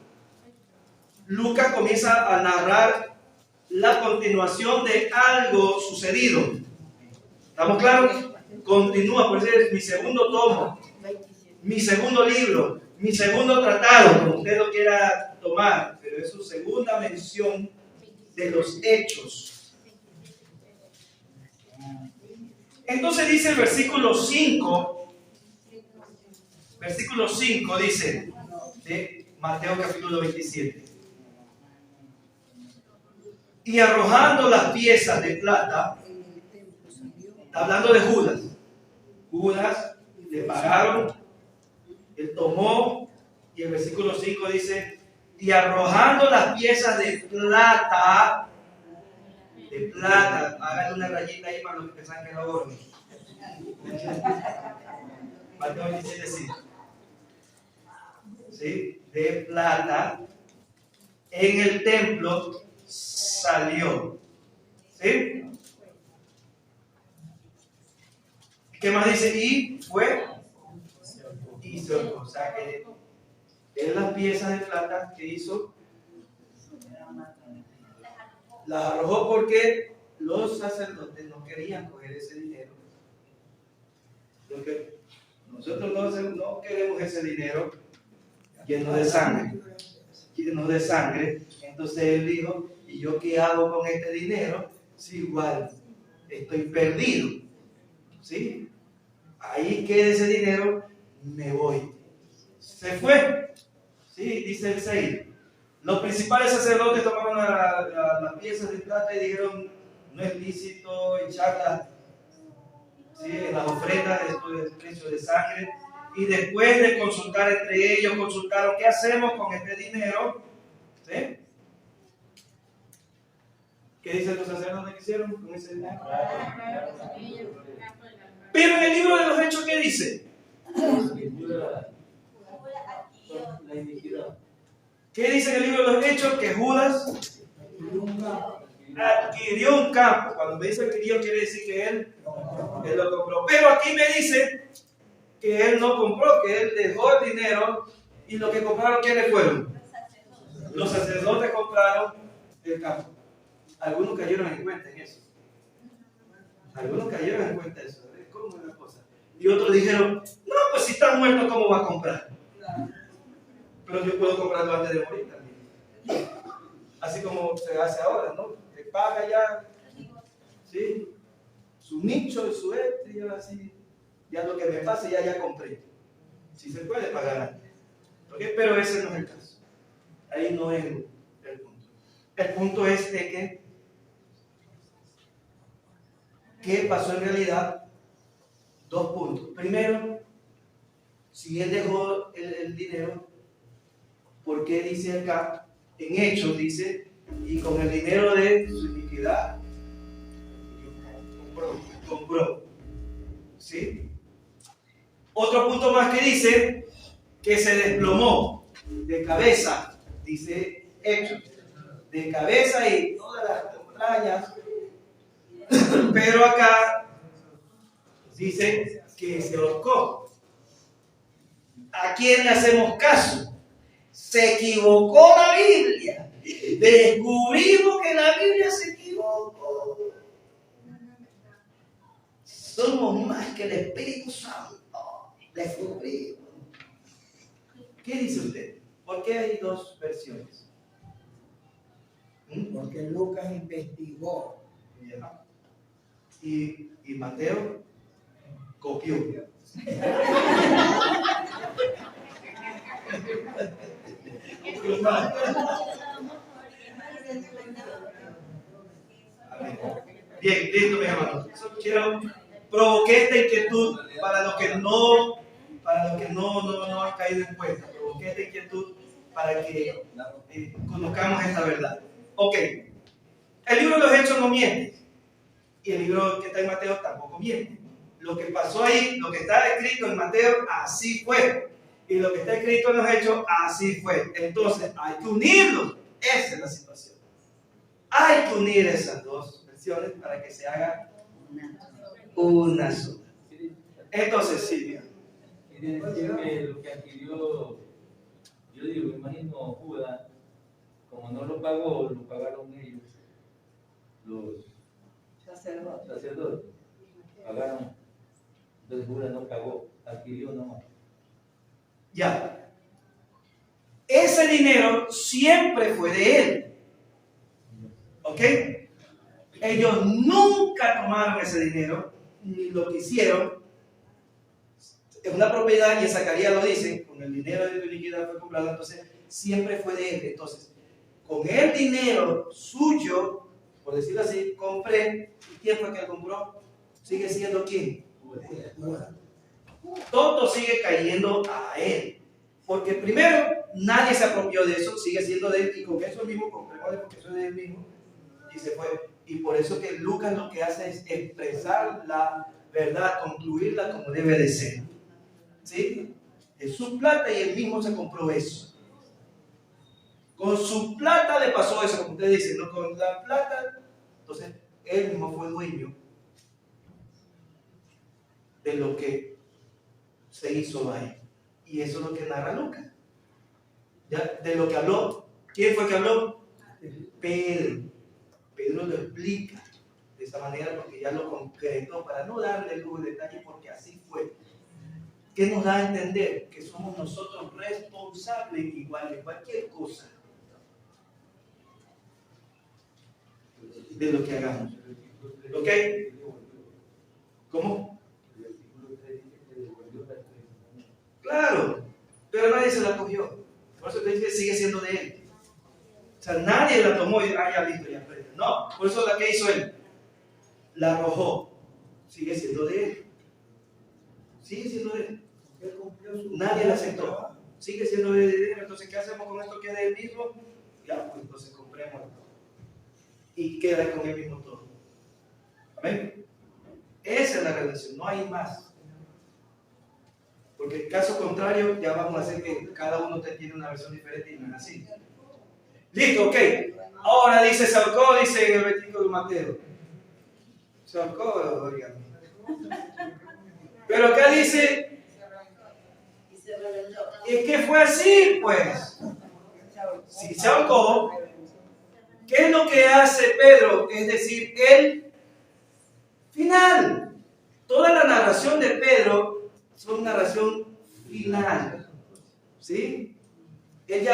Lucas comienza a narrar la continuación de algo sucedido. ¿Estamos claros? Continúa, por eso es mi segundo tomo, mi segundo libro, mi segundo tratado, como usted lo quiera tomar, pero es su segunda mención de los hechos. Entonces dice el versículo 5 dice de Mateo capítulo 27. Y arrojando las piezas de plata, está hablando de Judas. Judas le pagaron, él tomó, y el versículo 5 dice, y arrojando las piezas de plata, háganle una rayita ahí para los que pensaban que era oro. Mateo 27, ¿sí? De plata, en el templo salió. ¿Sí? ¿Qué más dice? Y fue y se ahorcó. O sea que en las piezas de plata que hizo, Las arrojó porque los sacerdotes no querían coger ese dinero. Porque nosotros no queremos ese dinero lleno de sangre. Lleno de sangre. Entonces él dijo, ¿y yo qué hago con este dinero? Si igual estoy perdido. ¿Sí? Ahí queda ese dinero, me voy. Se fue. ¿Sí? Dice el 6. Los principales sacerdotes tomaron las piezas de plata y dijeron, no es lícito echarlas, ¿sí?, en las ofrendas, esto es precio de sangre. Y después de consultar entre ellos, consultaron, ¿qué hacemos con este dinero? ¿Sí? ¿Qué dicen los sacerdotes que hicieron con ese dinero? Pero en el libro de los Hechos, ¿qué dice? La iniquidad. ¿Qué dice en el libro de los Hechos? Que Judas adquirió un campo. Cuando me dice adquirió, quiere decir que él lo compró. Pero aquí me dice que él no compró, que él dejó el dinero, y lo que compraron, ¿quiénes fueron? Los sacerdotes compraron el campo. Algunos cayeron en cuenta en eso. Algunos cayeron en cuenta de eso. ¿Cómo es la cosa? Y otros dijeron, no, pues si está muerto, ¿cómo va a comprar? Pero yo puedo comprarlo antes de morir también. Así como se hace ahora, ¿no? Que paga ya, ¿sí?, su nicho y su y yo así, ya lo que me pase ya compré. Si se puede pagar antes. ¿Okay? Pero ese no es el caso. Ahí no es el punto. El punto es de que ¿qué pasó en realidad? Dos puntos. Primero, si él dejó el dinero, ¿por qué dice acá? En Hechos dice, y con el dinero de su iniquidad compró. ¿Sí? Otro punto más que dice que se desplomó de cabeza, dice Hechos, de cabeza y todas las entrañas. Pero acá dice que se ahorcó. ¿A quién le hacemos caso? Se equivocó la Biblia. Descubrimos que la Biblia se equivocó. Somos más que el Espíritu Santo. Descubrimos. ¿Qué dice usted? ¿Por qué hay dos versiones? Porque Lucas investigó. Ya. Y Mateo copió. Bien, listo, mis hermanos. Quiero provocar esta inquietud para los que no han caído en cuenta. Provoqué esta inquietud para que conozcamos esta verdad. Ok, el libro de los Hechos no miente, y el libro que está en Mateo tampoco miente. Lo que pasó ahí, lo que está escrito en Mateo, así fue. Y lo que está escrito en los Hechos, así fue. Entonces, hay que unirlos. Esa es la situación. Hay que unir esas dos versiones para que se haga una sola. Entonces, sí, bien. Quiere decir que lo que adquirió, yo digo, me imagino Judas, como no lo pagó, lo pagaron ellos, los sacerdotes. Pagaron. Entonces Judas no pagó, adquirió nomás. Ya. Ese dinero siempre fue de él. ¿Ok? Ellos nunca tomaron ese dinero, ni lo que hicieron. Es una propiedad, y en Zacarías lo dice, con el dinero de tu iniquidad fue comprado, entonces siempre fue de él. Entonces, con el dinero suyo, por decirlo así, compré. ¿Y quién fue que compró? ¿Sigue siendo quién? Todo sigue cayendo a él. Porque primero, nadie se apropió de eso, sigue siendo de él, y con eso mismo compremos porque eso es de él mismo, y se fue. Y por eso que Lucas lo que hace es expresar la verdad, concluirla como debe de ser. ¿Sí? Es su plata y él mismo se compró eso. Con su plata le pasó eso, como ustedes dicen, ¿no? Con la plata, entonces él mismo fue dueño de lo que se hizo ahí. Y eso es lo que narra Lucas. ¿Ya? De lo que habló. ¿Quién fue que habló? Pedro. Pedro lo explica de esta manera porque ya lo concretó, para no darle lujo de detalle, porque así fue. ¿Qué nos da a entender? Que somos nosotros responsables igual de cualquier cosa de lo que hagamos. ¿Ok? ¿Cómo? Claro, pero nadie se la cogió. Por eso te dice que sigue siendo de él. O sea, nadie la tomó y ya listo, ya aprende. No, por eso la que hizo él, la arrojó. Sigue siendo de él. Sigue siendo de él. Nadie la aceptó. Sigue siendo de él. Entonces, ¿qué hacemos con esto que es de él mismo? Ya, pues entonces compremos y queda con él mismo todo. ¿Amén? Esa es la relación, no hay más. Porque en caso contrario, ya vamos a hacer que cada uno tiene una versión diferente y no es así. Listo, ok. Ahora dice, se ahorcó, dice en el versículo de Mateo. Se ahorcó, oigan. Pero acá dice, es que fue así, pues. Si se ahorcó, ¿qué es lo que hace Pedro? Es decir, el final. Toda la narración de Pedro es una narración final. ¿Sí? Él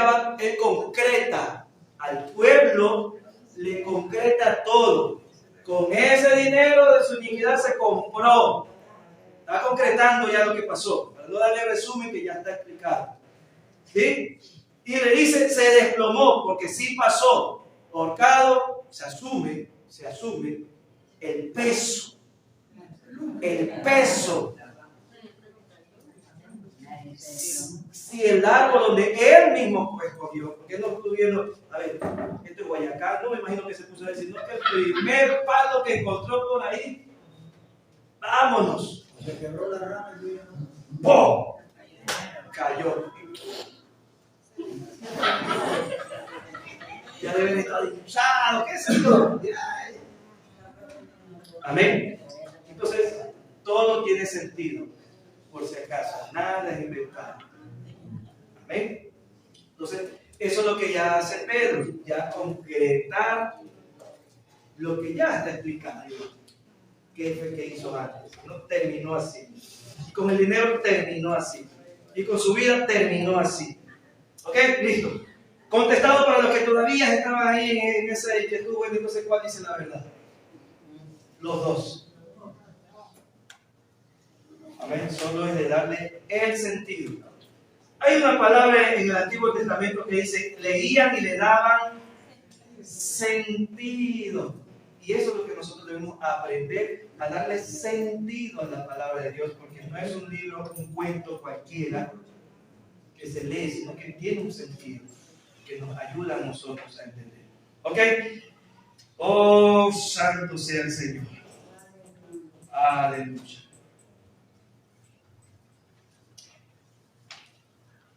concreta al pueblo, le concreta todo. Con ese dinero de su iniquidad se compró. Está concretando ya lo que pasó. Para no darle resumen que ya está explicado. ¿Sí? Y le dice, se desplomó, porque sí pasó. Ahorcado, se asume el peso. El peso. Si el árbol donde él mismo escogió, porque no estuvo viendo, a ver, esto es Guayacán, no me imagino que se puso a decir, no, que el primer palo que encontró por ahí, vámonos. Se quebró la rama y ¡pum! Cayó. Ya deben estar hinchados, ¿qué es esto? Amén. Entonces, todo tiene sentido, por si acaso, nada es inventado. Amén. Entonces, eso es lo que ya hace Pedro, ya concretar lo que ya está explicado. ¿Qué fue que hizo antes? No terminó así. Y con el dinero terminó así. Y con su vida terminó así. ¿Ok? Listo. Contestado para los que todavía estaban ahí en esa inquietud. Bueno, entonces, ¿cuál dice la verdad? Los dos. Amén. Solo es de darle el sentido. Hay una palabra en el Antiguo Testamento que dice, leían y le daban sentido. Y eso es lo que nosotros debemos aprender, a darle sentido a la palabra de Dios, porque no es un libro, un cuento cualquiera que se lee, sino que tiene un sentido que nos ayuda a nosotros a entender. ¿Ok? Oh, santo sea el Señor. Aleluya.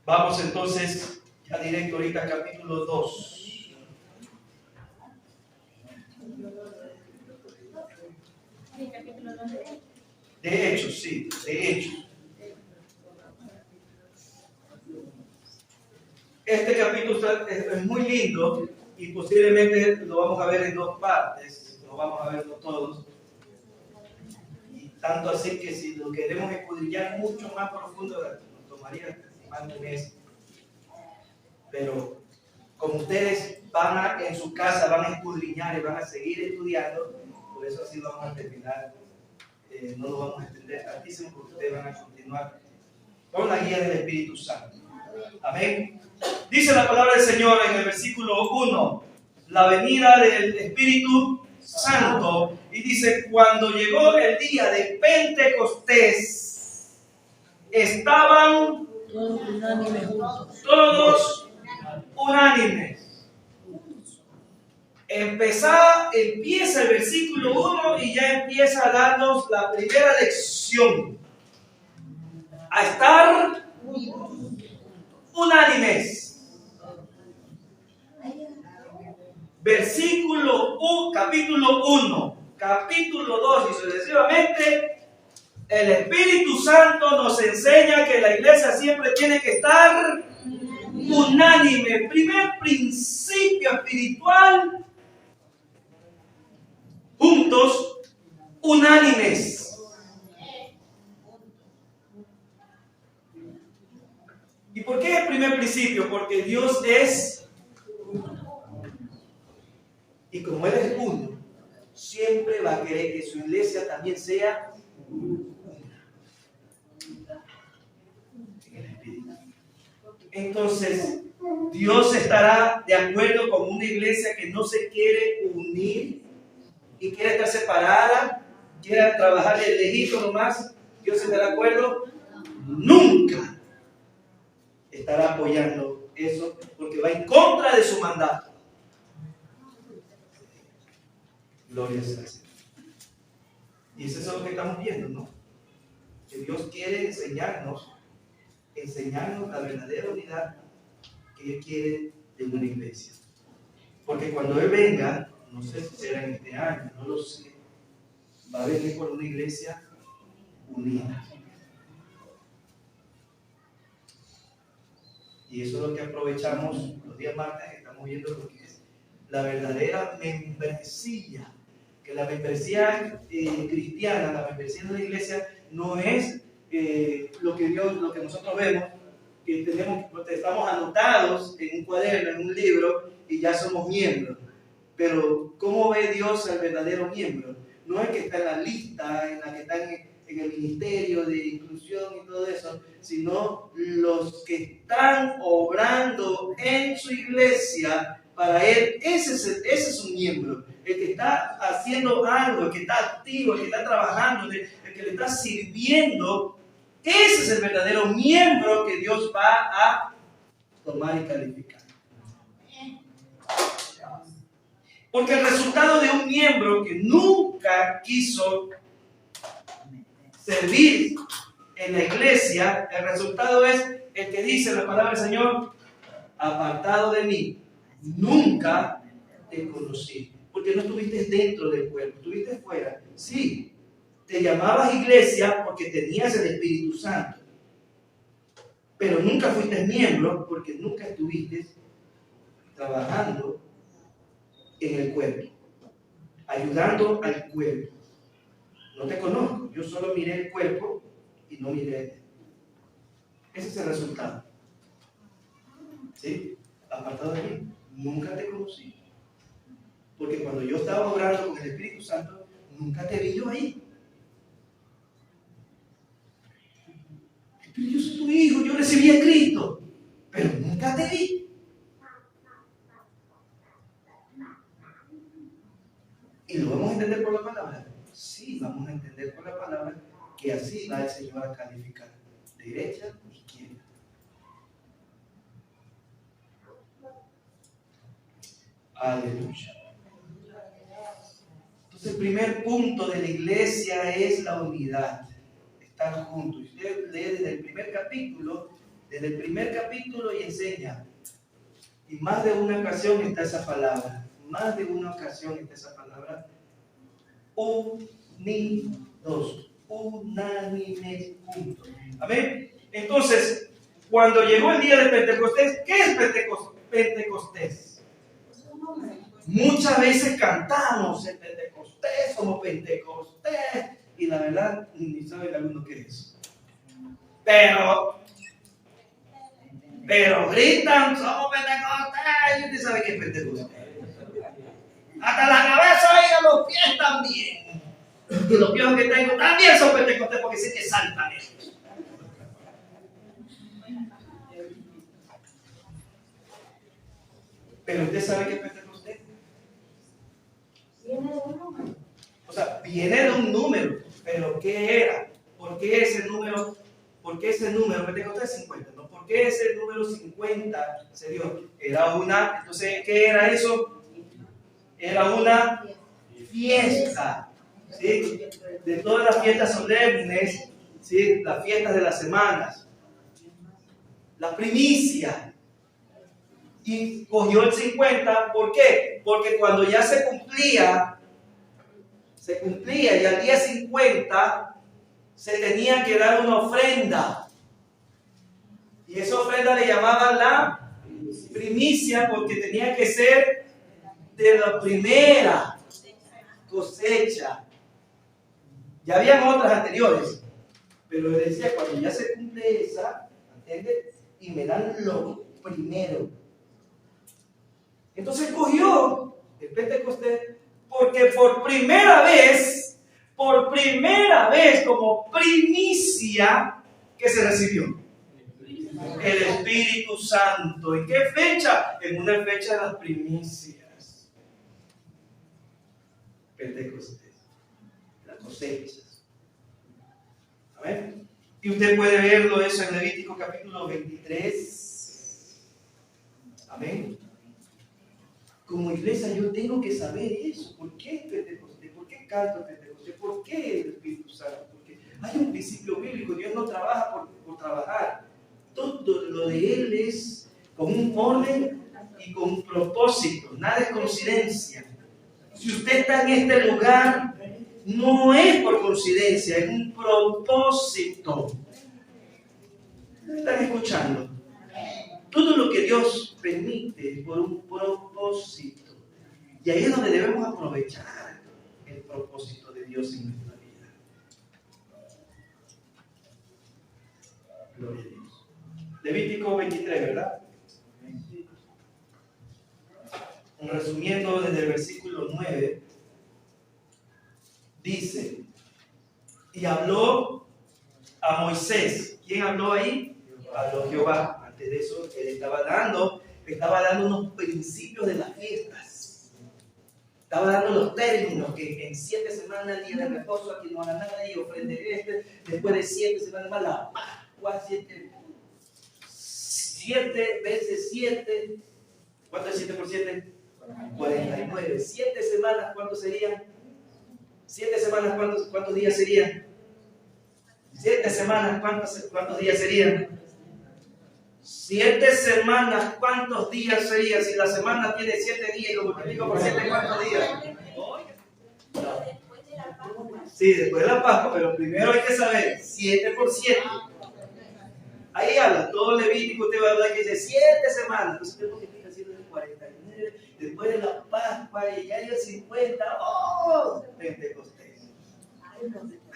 Vamos entonces ya directo ahorita al capítulo 2. De Hechos, sí, de Hechos. Este capítulo es muy lindo y posiblemente lo vamos a ver en dos partes, lo vamos a ver todos. Y tanto así que si lo queremos escudriñar mucho más profundo, nos tomaría más de un mes. Pero como ustedes en su casa van a escudriñar y van a seguir estudiando, por eso así vamos a terminar. No lo vamos a extender tantísimo porque ustedes van a continuar con la guía del Espíritu Santo. Amén. Dice la palabra del Señor en el versículo 1, la venida del Espíritu Santo, y dice, cuando llegó el día de Pentecostés, estaban todos unánimes. Empieza el versículo 1 y ya empieza a darnos la primera lección. A estar unánimes. Capítulo 1, capítulo 2 y sucesivamente, el Espíritu Santo nos enseña que la iglesia siempre tiene que estar unánime. Primer principio espiritual juntos, unánimes. ¿Y por qué el primer principio? Porque Dios es y como Él es uno, siempre va a querer que su iglesia también sea una en el Espíritu. Entonces, Dios estará de acuerdo con una iglesia que no se quiere unir y quiere estar separada, quiere trabajar de lejito nomás. ¿Dios estará de acuerdo? Nunca estará apoyando eso porque va en contra de su mandato. Gloria a Dios. Y eso es lo que estamos viendo, ¿no? Que Dios quiere enseñarnos la verdadera unidad que Él quiere de una iglesia. Porque cuando Él venga, no sé si será en este año, no lo sé, va a venir por una iglesia unida. Y eso es lo que aprovechamos los días martes, estamos viendo lo que es la verdadera membresía. Que la membresía cristiana, la membresía de la iglesia, no es lo que nosotros vemos, que estamos anotados en un cuaderno, en un libro, y ya somos miembros. Pero, ¿cómo ve Dios al verdadero miembro? No es que está en la lista, en la que están en el ministerio de inclusión y todo eso, sino los que están obrando en su iglesia para Él. Ese es un miembro. El que está haciendo algo, el que está activo, el que está trabajando, el que le está sirviendo, ese es el verdadero miembro que Dios va a tomar y calificar. Porque el resultado de un miembro que nunca quiso servir en la iglesia, el resultado es el que dice la palabra del Señor: apartado de mí, nunca te conocí. Porque no estuviste dentro del cuerpo, estuviste fuera. Sí, te llamabas iglesia porque tenías el Espíritu Santo, pero nunca fuiste miembro porque nunca estuviste trabajando en el cuerpo, ayudando al cuerpo. No te conozco, yo solo miré el cuerpo y no miré. Ese es el resultado. ¿Sí? Apartado de mí, nunca te conocí. Porque cuando yo estaba obrando con el Espíritu Santo, nunca te vi yo ahí. Pero yo soy tu hijo, yo recibí a Cristo, pero nunca te vi. ¿Y lo vamos a entender por la palabra? Sí, vamos a entender por la palabra que así va el Señor a calificar, derecha e izquierda. Aleluya. Entonces, el primer punto de la iglesia es la unidad, estar juntos. Usted lee desde el primer capítulo y enseña. Y más de una ocasión está esa palabra. Más de una ocasión está esa palabra. Unidos, unánimes, juntos. Amén. Entonces, cuando llegó el día de Pentecostés, ¿qué es Pentecostés? Muchas veces cantamos en Pentecostés, somos Pentecostés, y la verdad, ni sabe el alumno qué es. Pero gritan, somos Pentecostés, y usted sabe qué es Pentecostés. Hasta la cabeza y a los pies también. Y los pies que tengo también son Pentecostés porque sé que saltan ellos. Pero usted sabe qué es Pentecostés. Viene de un número. O sea, viene de un número. Pero ¿qué era? ¿Por qué ese número? ¿Por qué ese número? Pentecostés 50, ¿no? ¿Por qué ese número 50 se dio? Era una, entonces, ¿qué era eso? Era una fiesta, ¿sí? De todas las fiestas solemnes, ¿sí? Las fiestas de las semanas, la primicia. Y cogió el 50, ¿por qué? Porque cuando ya se cumplía y al día 50 se tenía que dar una ofrenda. Y esa ofrenda le llamaban la primicia porque tenía que ser de la primera cosecha. Ya habían otras anteriores, pero él decía, cuando ya se cumple esa, ¿entiendes? Y me dan lo primero. Entonces cogió el Pentecostés, porque por primera vez, como primicia, que se recibió el Espíritu Santo. ¿En qué fecha? En una fecha de las primicias. Pentecostés, las cosechas. Amén. Y usted puede verlo eso en Levítico capítulo 23. Amén. Como iglesia yo tengo que saber eso. ¿Por qué Pentecostés? ¿Por qué canto Pentecostés? ¿Por qué el Espíritu Santo? Porque hay un principio bíblico. Dios no trabaja por trabajar. Todo lo de Él es con un orden y con un propósito. Nada es coincidencia. Si usted está en este lugar, no es por coincidencia, es un propósito. ¿Me están escuchando? Todo lo que Dios permite es por un propósito. Y ahí es donde debemos aprovechar el propósito de Dios en nuestra vida. Gloria a Dios. Levítico 23, ¿verdad? Resumiendo desde el versículo 9, dice, y habló a Moisés. ¿Quién habló ahí? Habló Jehová. Antes de eso, él estaba dando unos principios de las fiestas. Estaba dando los términos, que en 7 semanas el día de reposo, aquí no haga nada, y ofrende después de 7 semanas más la Pascua, 7 veces 7, ¿cuánto es 7 por 7? 49. 7 semanas, ¿cuántos serían? 7 semanas, ¿cuántos días serían? 7 semanas, ¿cuántos días serían? 7 semanas, ¿cuántos días serían? Si la semana tiene 7 días, lo multiplico por 7, ¿cuántos días? No. Sí, después de la Pascua, pero primero hay que saber, 7 por 7. Ahí habla, todo Levítico usted va a hablar que dice 7 semanas. Entonces usted multiplica 7 de 49, después de la Pascua y ya hay el 50. ¡Oh! Pentecostés.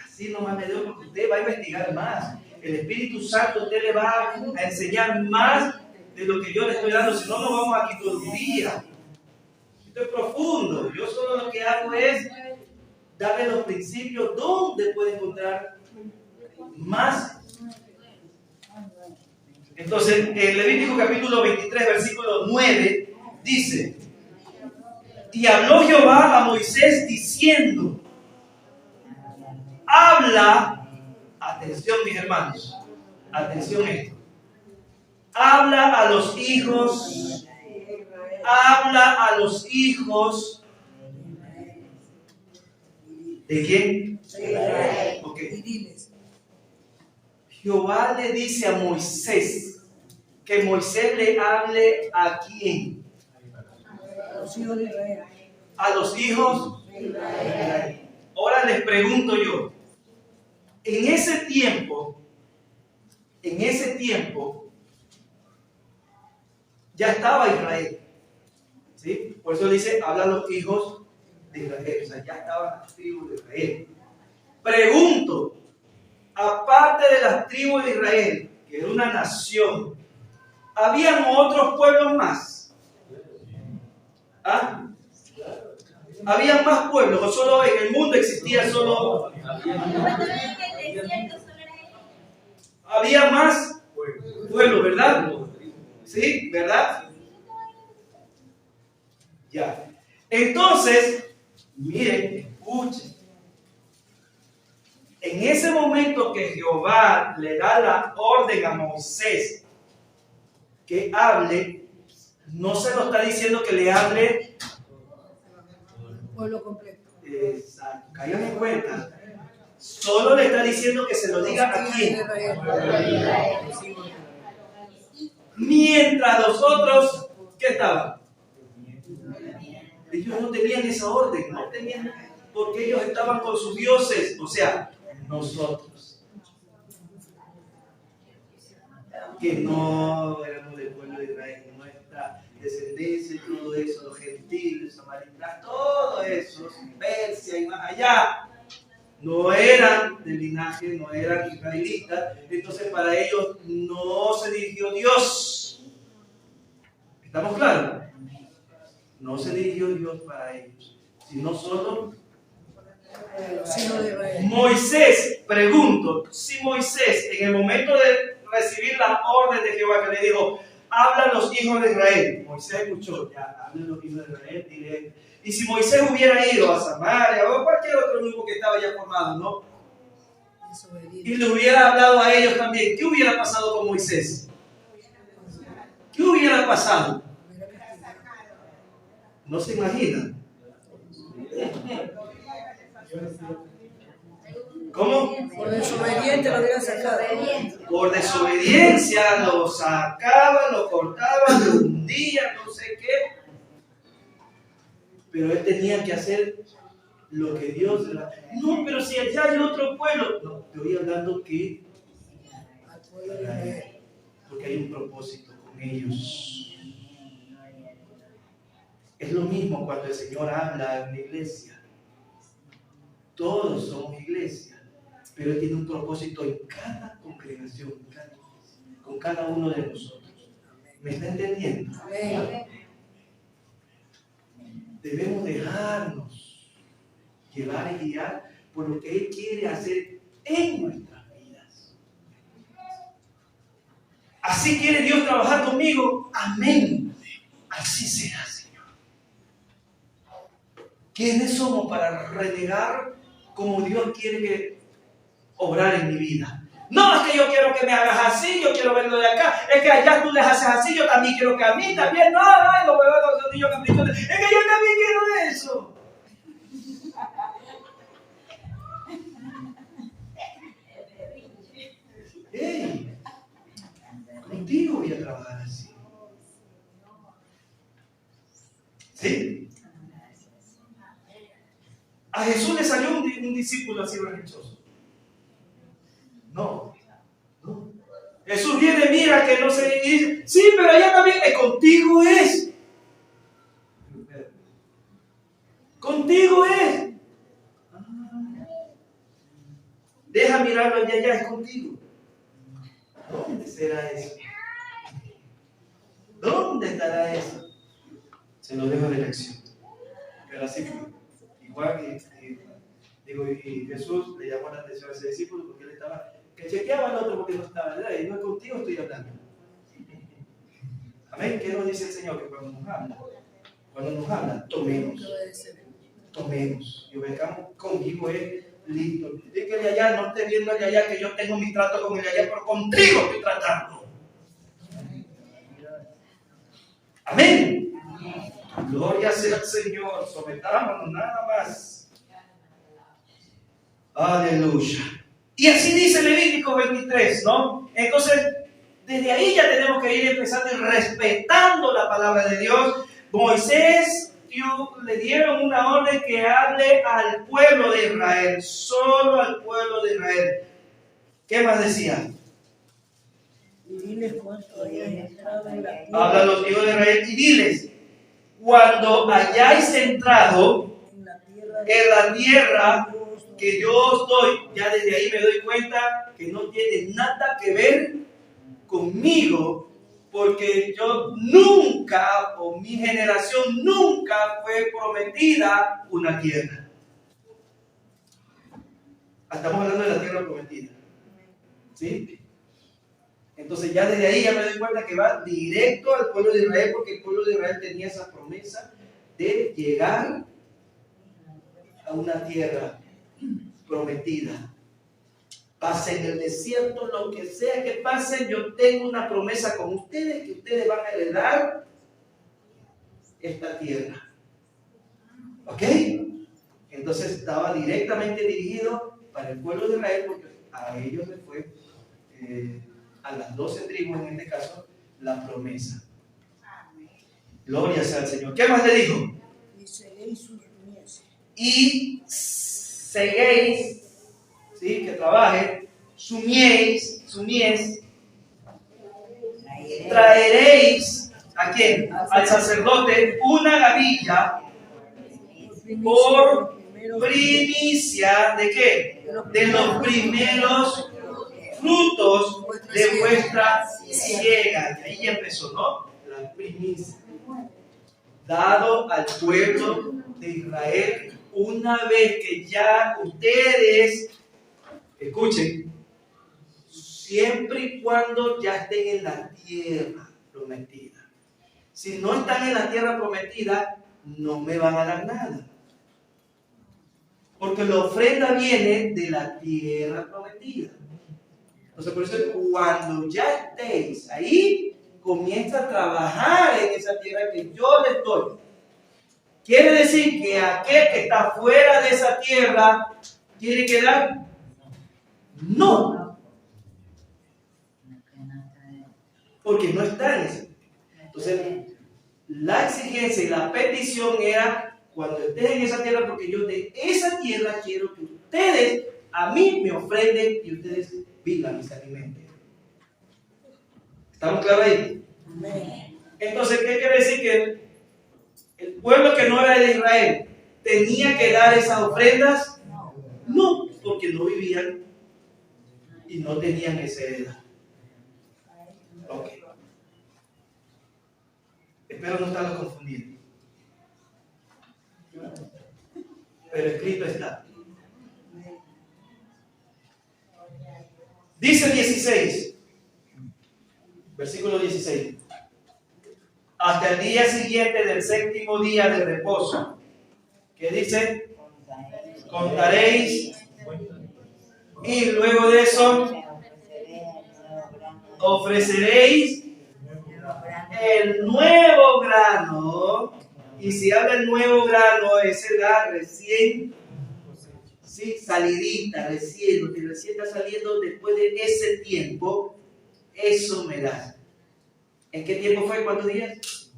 Así nomás me dio, porque usted va a investigar más. El Espíritu Santo usted le va a enseñar más de lo que yo le estoy dando. Si no, nos vamos aquí todo el día. Esto es profundo. Yo solo lo que hago es darle los principios donde puede encontrar más. Entonces, en Levítico capítulo 23, versículo 9, dice, y habló Jehová a Moisés diciendo, habla, atención mis hermanos, atención esto, habla a los hijos ¿de quién? Okay. Jehová le dice a Moisés que Moisés le hable a quién. A los hijos de Israel. Ahora les pregunto yo, en ese tiempo, ya estaba Israel, ¿sí? Por eso dice, habla a los hijos de Israel, o sea, ya estaban las tribus de Israel. Pregunto, aparte de las tribus de Israel, que era una nación, ¿habían otros pueblos más? ¿Ah? ¿Habían más pueblos o solo en el mundo existía solo? Había más pueblos, ¿verdad? ¿Sí? ¿Verdad? Ya. Entonces, miren, escuchen. En ese momento que Jehová le da la orden a Moisés que hable, no se lo está diciendo que le hable pueblo completo. Exacto. Cayó en cuenta. Solo le está diciendo que se lo diga a quién. Mientras los otros, ¿qué estaban? Ellos no tenían esa orden, no tenían, porque ellos estaban con sus dioses, o sea, nosotros, que no éramos del pueblo de Israel, nuestra descendencia Grecia y todo eso, los gentiles, los samaritanos, todo eso, Persia y más allá, no eran del linaje, no eran israelitas, entonces para ellos no se dirigió Dios. ¿Estamos claros? No se dirigió Dios para ellos, sino solo Moisés. Pregunto, si Moisés en el momento de recibir la orden de Jehová que le dijo, hablan los hijos de Israel, Moisés escuchó, ya hablan los hijos de Israel, dile. Y si Moisés hubiera ido a Samaria o a cualquier otro grupo que estaba ya formado, ¿no? Y le hubiera hablado a ellos también, ¿qué hubiera pasado con Moisés? ¿Qué hubiera pasado? ¿No se imagina? ¿Cómo? Por desobediente lo hubieran sacado. Por desobediencia lo sacaban, lo cortaban, lo hundían, no sé qué. Pero él tenía que hacer lo que Dios... No, pero si allá hay otro pueblo. No, te voy hablando que... Porque hay un propósito con ellos. Es lo mismo cuando el Señor habla en la iglesia. Todos somos iglesia, pero Él tiene un propósito en cada congregación, con cada uno de nosotros. ¿Me está entendiendo? Debemos dejarnos llevar y guiar por lo que Él quiere hacer en nuestras vidas. Así quiere Dios trabajar conmigo. Amén. Así será, Señor. ¿Quiénes somos para renegar como Dios quiere que obrar en mi vida? No, es que yo quiero que me hagas así, yo quiero verlo de acá, es que allá tú les haces así, yo también quiero que a mí también, no, los huevos los niños caprichones, es que yo también quiero eso. Hey, contigo voy a trabajar así. ¿Sí? A Jesús le salió un discípulo así religioso. No. Jesús viene, mira que no se y dice, sí, pero allá también, contigo es. Contigo es. Deja mirarlo allá, es contigo. ¿Dónde será eso? ¿Dónde estará eso? Se lo dejo de lección. Pero así fue. Igual y Jesús le llamó la atención a ese discípulo porque él estaba, que chequeaba al otro porque no estaba, y no es contigo estoy hablando. Amén. ¿Qué nos dice el Señor? Que cuando nos habla, tomemos y obedezcamos conmigo es listo. Dígale allá, no esté viendo allá que yo tengo mi trato con el allá, pero contigo estoy tratando. Amén. Gloria sea al Señor. Sometámonos nada más. Aleluya. Y así dice Levítico 23, ¿no? Entonces, desde ahí ya tenemos que ir empezando y respetando la palabra de Dios. Moisés le dieron una orden que hable al pueblo de Israel, solo al pueblo de Israel. ¿Qué más decía? Y diles cuánto hayáis entrado en la tierra. Habla a los hijos de Israel y diles, cuando hayáis entrado en la tierra que yo os doy, ya desde ahí me doy cuenta que no tiene nada que ver conmigo, porque yo nunca, o mi generación nunca fue prometida una tierra. Estamos hablando de la tierra prometida. ¿Sí? Entonces ya desde ahí ya me doy cuenta que va directo al pueblo de Israel, porque el pueblo de Israel tenía esa promesa de llegar a una tierra prometida. Pasen el desierto, lo que sea que pasen, yo tengo una promesa con ustedes, que ustedes van a heredar esta tierra. ¿Ok? Entonces estaba directamente dirigido para el pueblo de Israel, porque a ellos les fue, a las 12 tribus en este caso, la promesa. Gloria sea al Señor. ¿Qué más le dijo? Y seguéis sus mies. Y seguéis, ¿sí? Que trabaje, su mies, traeréis ¿A quién? Al sacerdote una gavilla por primicia ¿de qué? De los primeros frutos de vuestra siega. Y ahí ya empezó, ¿no? La primicia. Dado al pueblo de Israel una vez que ya ustedes, escuchen, siempre y cuando ya estén en la tierra prometida. Si no están en la tierra prometida, no me van a dar nada. Porque la ofrenda viene de la tierra prometida. Entonces, por eso, cuando ya estéis ahí, comienza a trabajar en esa tierra que yo les doy. Quiere decir que aquel que está fuera de esa tierra, ¿tiene que dar? No. Porque no está en esa tierra. Entonces, la exigencia y la petición era cuando estés en esa tierra, porque yo de esa tierra quiero que ustedes a mí me ofrenden y ustedes vivan y se alimenten. ¿Estamos claros ahí? Entonces, ¿qué quiere decir? Que el pueblo que no era de Israel tenía que dar esas ofrendas. No, porque no vivían y no tenían esa heredad. Ok. Espero no estarlo confundiendo. Pero escrito está. Dice 16, versículo 16. Hasta el día siguiente del séptimo día de reposo. ¿Qué dice? Contaréis. Y luego de eso, ofreceréis el nuevo grano. Y si habla el nuevo grano, es la recién, sí, salidita, recién, lo que recién está saliendo después de ese tiempo, eso me da. ¿En qué tiempo fue? ¿Cuántos días?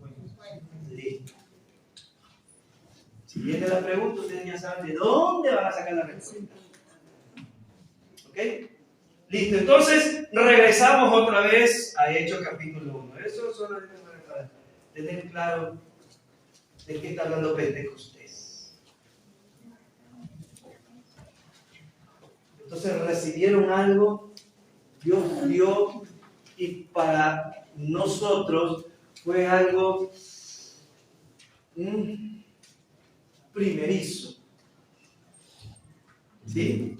Listo. Si viene la pregunta, ustedes ya saben de dónde van a sacar la respuesta. ¿Ok? Listo. Entonces, regresamos otra vez a Hechos capítulo 1. Eso solamente para tener claro de qué está hablando Pentecostés. Entonces, recibieron algo, Dios dio, y para nosotros fue algo primerizo. ¿Sí?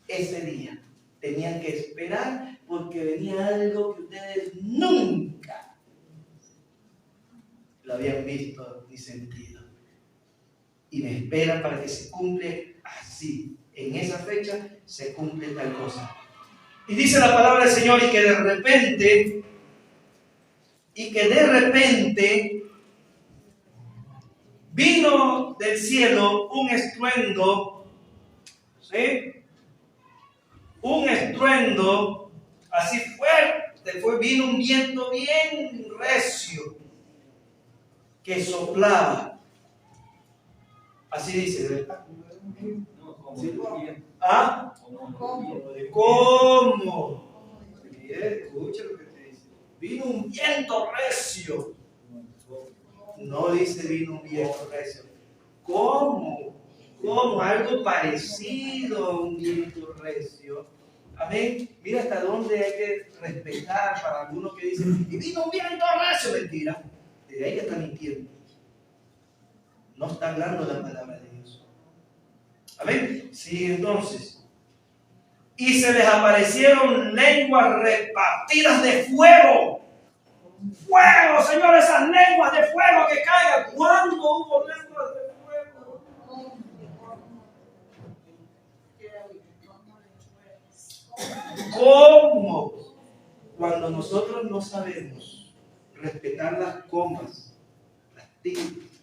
Ese día tenían que esperar porque venía algo que ustedes nunca lo habían visto ni sentido. Y me esperan para que se cumple así. En esa fecha se cumple tal cosa. Y dice la palabra del Señor, y que de repente vino del cielo un estruendo, ¿sí? Un estruendo así fuerte, vino un viento bien recio que soplaba. Así dice, ¿verdad? ¿Sí? ¿Ah? ¿Cómo? Escucha lo que te dice. Vino un viento recio. No dice vino un viento recio. ¿Cómo? ¿Cómo? Algo parecido a un viento recio. Amén. Mira hasta dónde hay que respetar para algunos que dicen, y vino un viento recio. Mentira. Desde ahí ya está mintiendo. No está hablando la palabra de Dios. Amén. Sí, entonces. Y se les aparecieron lenguas repartidas de fuego. Fuego, Señor, esas lenguas de fuego que caigan. ¿Cuándo hubo lenguas de fuego? ¿Cómo? Cuando nosotros no sabemos respetar las comas, las tildes,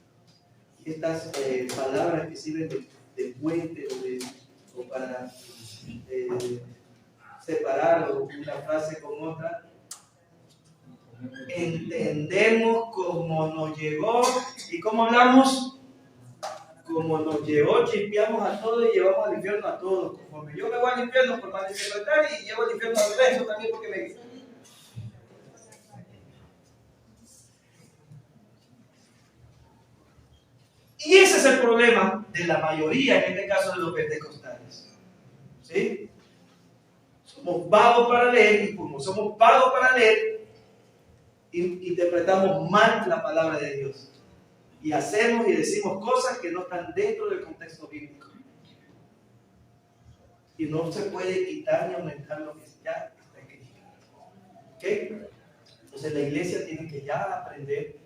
y estas palabras que sirven de puente o para separar una frase con otra, entendemos cómo nos llegó y cómo hablamos, como nos llevó, chispeamos a todos y llevamos al infierno a todos. Conforme yo me voy al infierno por malinterpretar y llevo al infierno al resto también porque me... Y ese es el problema de la mayoría, en este caso de los pentecostales. ¿Sí? Somos vagos para leer, y como somos vagos para leer, interpretamos mal la palabra de Dios. Y hacemos y decimos cosas que no están dentro del contexto bíblico. Y no se puede quitar ni aumentar lo que ya está escrito. ¿Ok? Entonces la iglesia tiene que ya aprender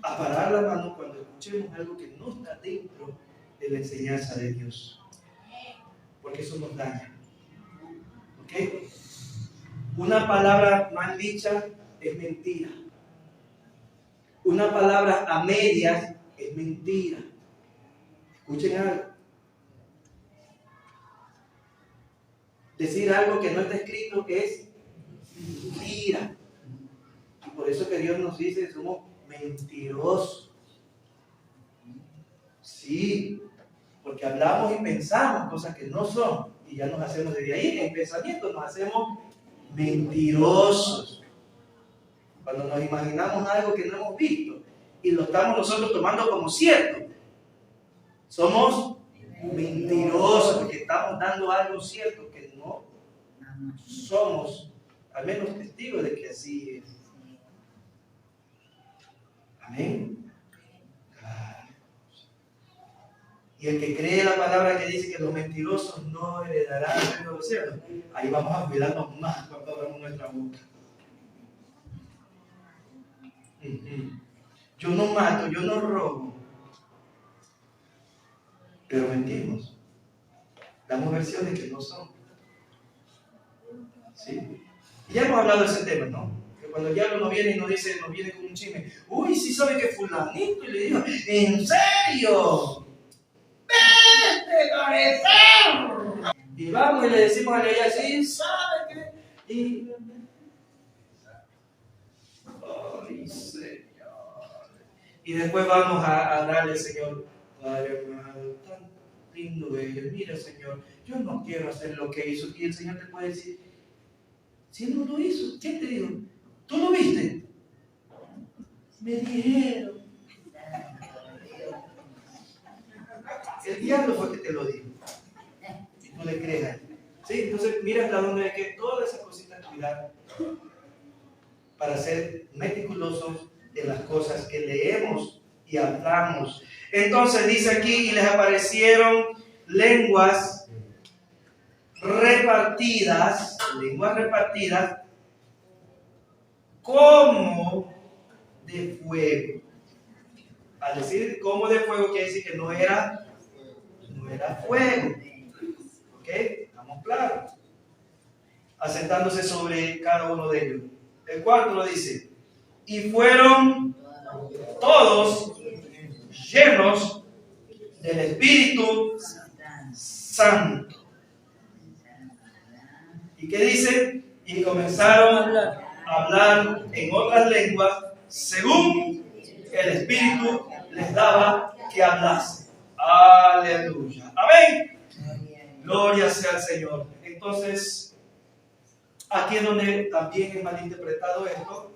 a parar la mano cuando escuchemos algo que no está dentro de la enseñanza de Dios. Porque eso nos daña. ¿Ok? Una palabra mal dicha es mentira. Una palabra a medias es mentira. Escuchen algo. Decir algo que no está escrito es mentira. Y por eso que Dios nos dice que somos mentirosos. Sí, porque hablamos y pensamos cosas que no son. Y ya nos hacemos desde ahí, en pensamiento nos hacemos mentirosos. Cuando nos imaginamos algo que no hemos visto y lo estamos nosotros tomando como cierto, somos mentirosos porque estamos dando algo cierto que no somos, al menos testigos de que así es. Amén. Y el que cree la palabra que dice que los mentirosos no heredarán el reino de los cielos, ahí vamos a cuidarnos más cuando abramos nuestra boca. Yo no mato, yo no robo, pero mentimos. Damos versiones que no son. ¿Sí? Y ya hemos hablado de ese tema, ¿no? Que cuando el diablo nos viene y nos dice, nos viene con un chisme, uy, sí sabe que fulanito, y le digo, ¿en serio? ¡Vete, cabezón! Y vamos y le decimos a ella, sí, ¿sabe qué? Y ay, Señor. Y después vamos a darle al Señor, Padre amado, tan lindo ellos. Mira, Señor, yo no quiero hacer lo que hizo. Y el Señor te puede decir, si Él no lo hizo, ¿quién te dijo? ¿Tú lo viste? Me dijeron. El diablo fue que te lo dijo. Y tú le crees a él. ¿Sí? Entonces, mira hasta dónde hay que todas esas cositas cuidar para ser meticulosos de las cosas que leemos y hablamos. Entonces dice aquí, y les aparecieron lenguas repartidas como de fuego. Al decir como de fuego quiere decir que no era fuego. ¿Ok? Estamos claros. Asentándose sobre cada uno de ellos. El 4 lo dice, y fueron todos llenos del Espíritu Santo. ¿Y qué dice? Y comenzaron a hablar en otras lenguas según el Espíritu les daba que hablase. Aleluya. Amén. Gloria sea al Señor. Entonces, aquí es donde también es malinterpretado esto.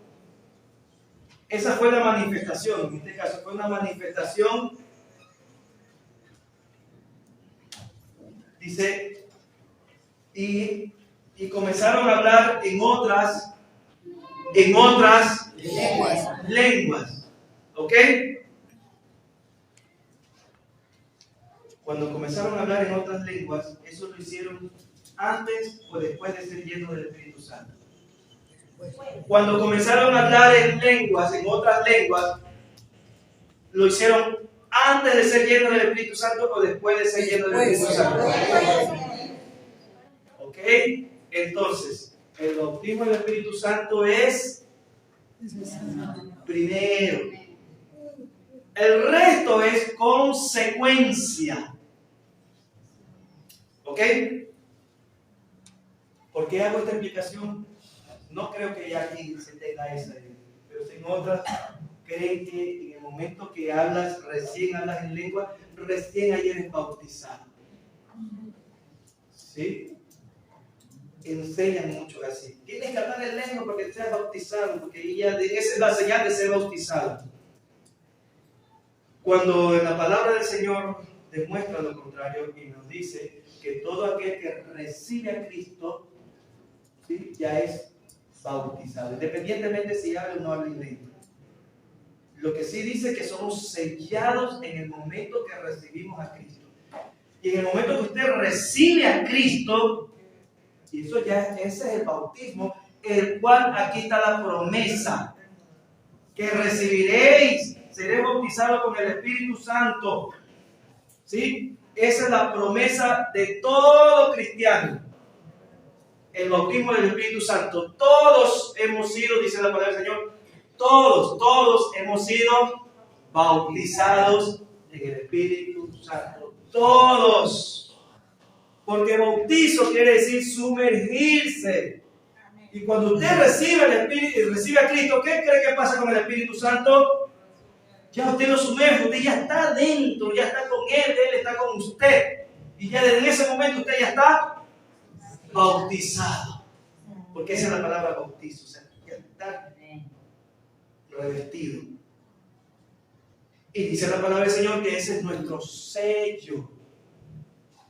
Esa fue la manifestación. En este caso fue una manifestación. Dice, y comenzaron a hablar en otras lenguas. ¿Ok? Cuando comenzaron a hablar en otras lenguas, eso lo hicieron antes o después de ser llenos del Espíritu Santo. Cuando comenzaron a hablar en otras lenguas, lo hicieron antes de ser llenos del Espíritu Santo o después de ser llenos del Espíritu Santo. ¿Ok? Entonces, el bautismo del Espíritu Santo es primero. El resto es consecuencia. ¿Ok? ¿Por qué hago esta explicación? No creo que ya aquí se tenga esa, pero en otras creen que en el momento que recién hablas en lengua, recién ayer eres bautizado. ¿Sí? Enseñan mucho así. Tienes que hablar en lengua porque seas bautizado, porque esa es la señal de ser bautizado. Cuando en la palabra del Señor demuestra lo contrario y nos dice que todo aquel que recibe a Cristo, ¿sí?, ya es bautizado, independientemente si habla o no habla inglés. Lo que sí dice es que somos sellados en el momento que recibimos a Cristo. Y en el momento que usted recibe a Cristo, y eso ya, ese es el bautismo, el cual aquí está la promesa, que recibiréis, seréis bautizados con el Espíritu Santo. ¿Sí? Esa es la promesa de todo cristiano. El bautismo del Espíritu Santo. Todos hemos sido, dice la palabra del Señor, todos hemos sido bautizados en el Espíritu Santo. Todos. Porque bautizo quiere decir sumergirse. Y cuando usted recibe el Espíritu, recibe a Cristo, ¿qué cree que pasa con el Espíritu Santo? Ya usted lo sumerge, usted ya está dentro, ya está con Él está con usted. Y ya desde ese momento usted ya está bautizado. Porque esa es la palabra bautizo, o sea, ya está revestido. Y dice la palabra del Señor que ese es nuestro sello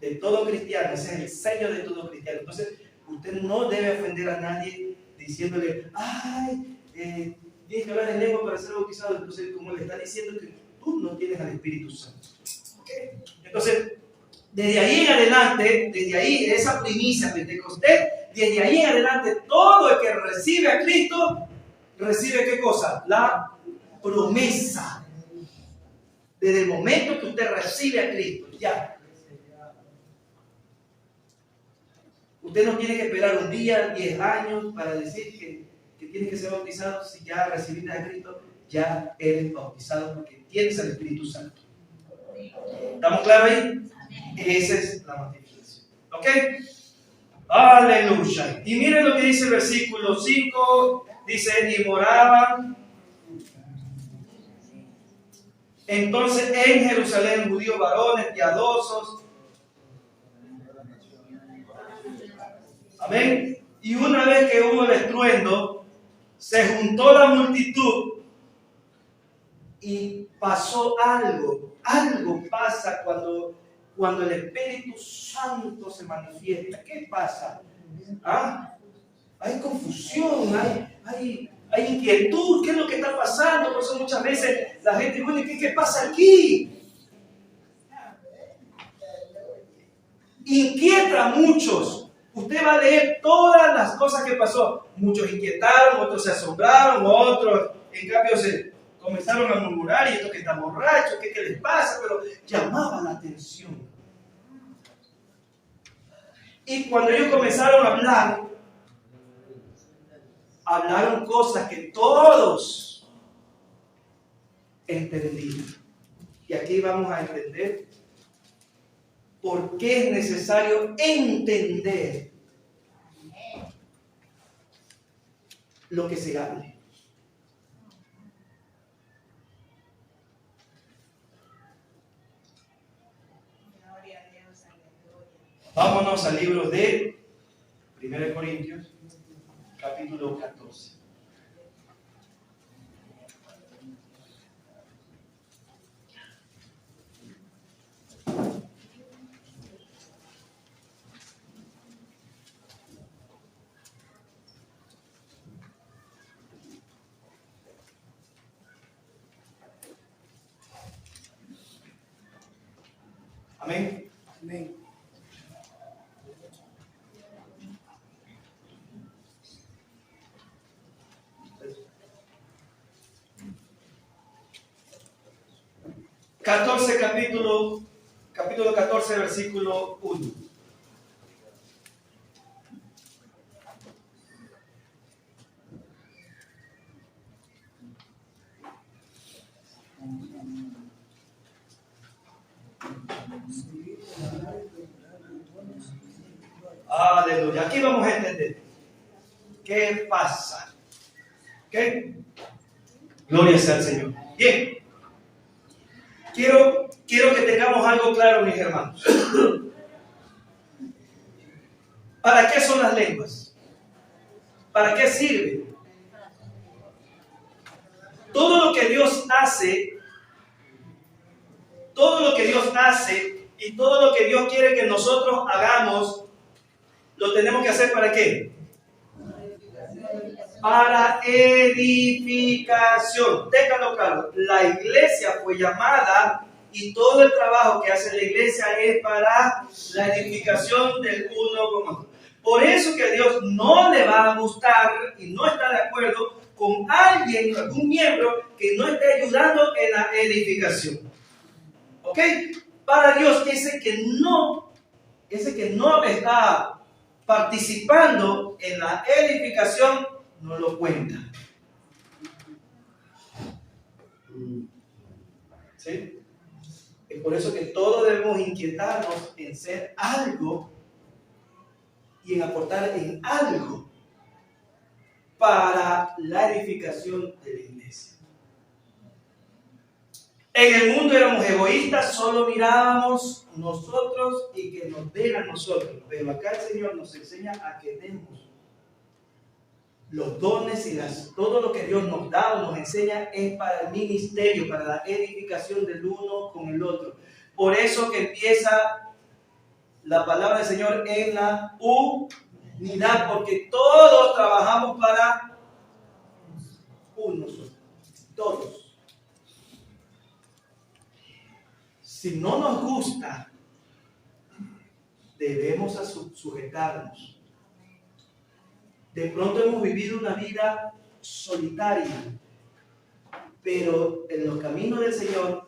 de todo cristiano, ese es el sello de todo cristiano. Entonces, usted no debe ofender a nadie diciéndole, ay, tienes que hablar en lengua para ser bautizado. Entonces, como le está diciendo que tú no tienes al Espíritu Santo. ¿Okay? Entonces, desde ahí en adelante, desde ahí, esa primicia Pentecostés, desde ahí en adelante, todo el que recibe a Cristo, recibe ¿qué cosa? La promesa. Desde el momento que usted recibe a Cristo, ya. Usted no tiene que esperar un día, 10 años para decir que tiene que ser bautizado. Si ya recibiste a Cristo, ya eres bautizado porque tienes al Espíritu Santo. ¿Estamos claros ahí? Esa es la notificación. ¿Ok? Aleluya. Y miren lo que dice el versículo 5. Dice, y moraban entonces en Jerusalén judíos varones piadosos. Amén. Y una vez que hubo el estruendo, se juntó la multitud y pasó algo. Algo pasa cuando el Espíritu Santo se manifiesta. ¿Qué pasa? ¿Ah? Hay confusión, hay inquietud. ¿Qué es lo que está pasando? Por eso muchas veces la gente, bueno, ¿qué pasa aquí? Inquieta a muchos. Usted va a leer todas las cosas que pasó. Muchos inquietaron, otros se asombraron, otros en cambio se comenzaron a murmurar, y estos que están borrachos, ¿qué les pasa? Pero llamaba la atención. Y cuando ellos comenzaron a hablar, hablaron cosas que todos entendían. Y aquí vamos a entender por qué es necesario entender lo que se hable. Vámonos al libro de 1 Corintios, capítulo 14. Amén. Amén. Capítulo 14, versículo 1. Aleluya. Aquí vamos a entender qué pasa. ¿Ok? Gloria sea al Señor. Bien. Quiero que tengamos algo claro, mis hermanos. ¿Para qué son las lenguas? ¿Para qué sirven? Todo lo que Dios hace todo lo que Dios hace y todo lo que Dios quiere que nosotros hagamos, lo tenemos que hacer ¿para qué? Para edificación. Ténganlo claro, la iglesia fue llamada y todo el trabajo que hace la iglesia es para la edificación del uno con otro. Por eso que a Dios no le va a gustar y no está de acuerdo con alguien, algún miembro que no esté ayudando en la edificación. ¿Ok? Para Dios, ese que no está participando en la edificación, no lo cuenta. ¿Sí? Es por eso que todos debemos inquietarnos en ser algo y en aportar en algo para la edificación de la iglesia. En el mundo éramos egoístas, solo mirábamos nosotros y que nos den a nosotros. Pero acá el Señor nos enseña a que demos los dones y todo lo que Dios nos da o nos enseña es para el ministerio, para la edificación del uno con el otro. Por eso que empieza la palabra del Señor en la unidad, porque todos trabajamos para uno solo, todos. Si no nos gusta, debemos sujetarnos. De pronto hemos vivido una vida solitaria, pero en los caminos del Señor,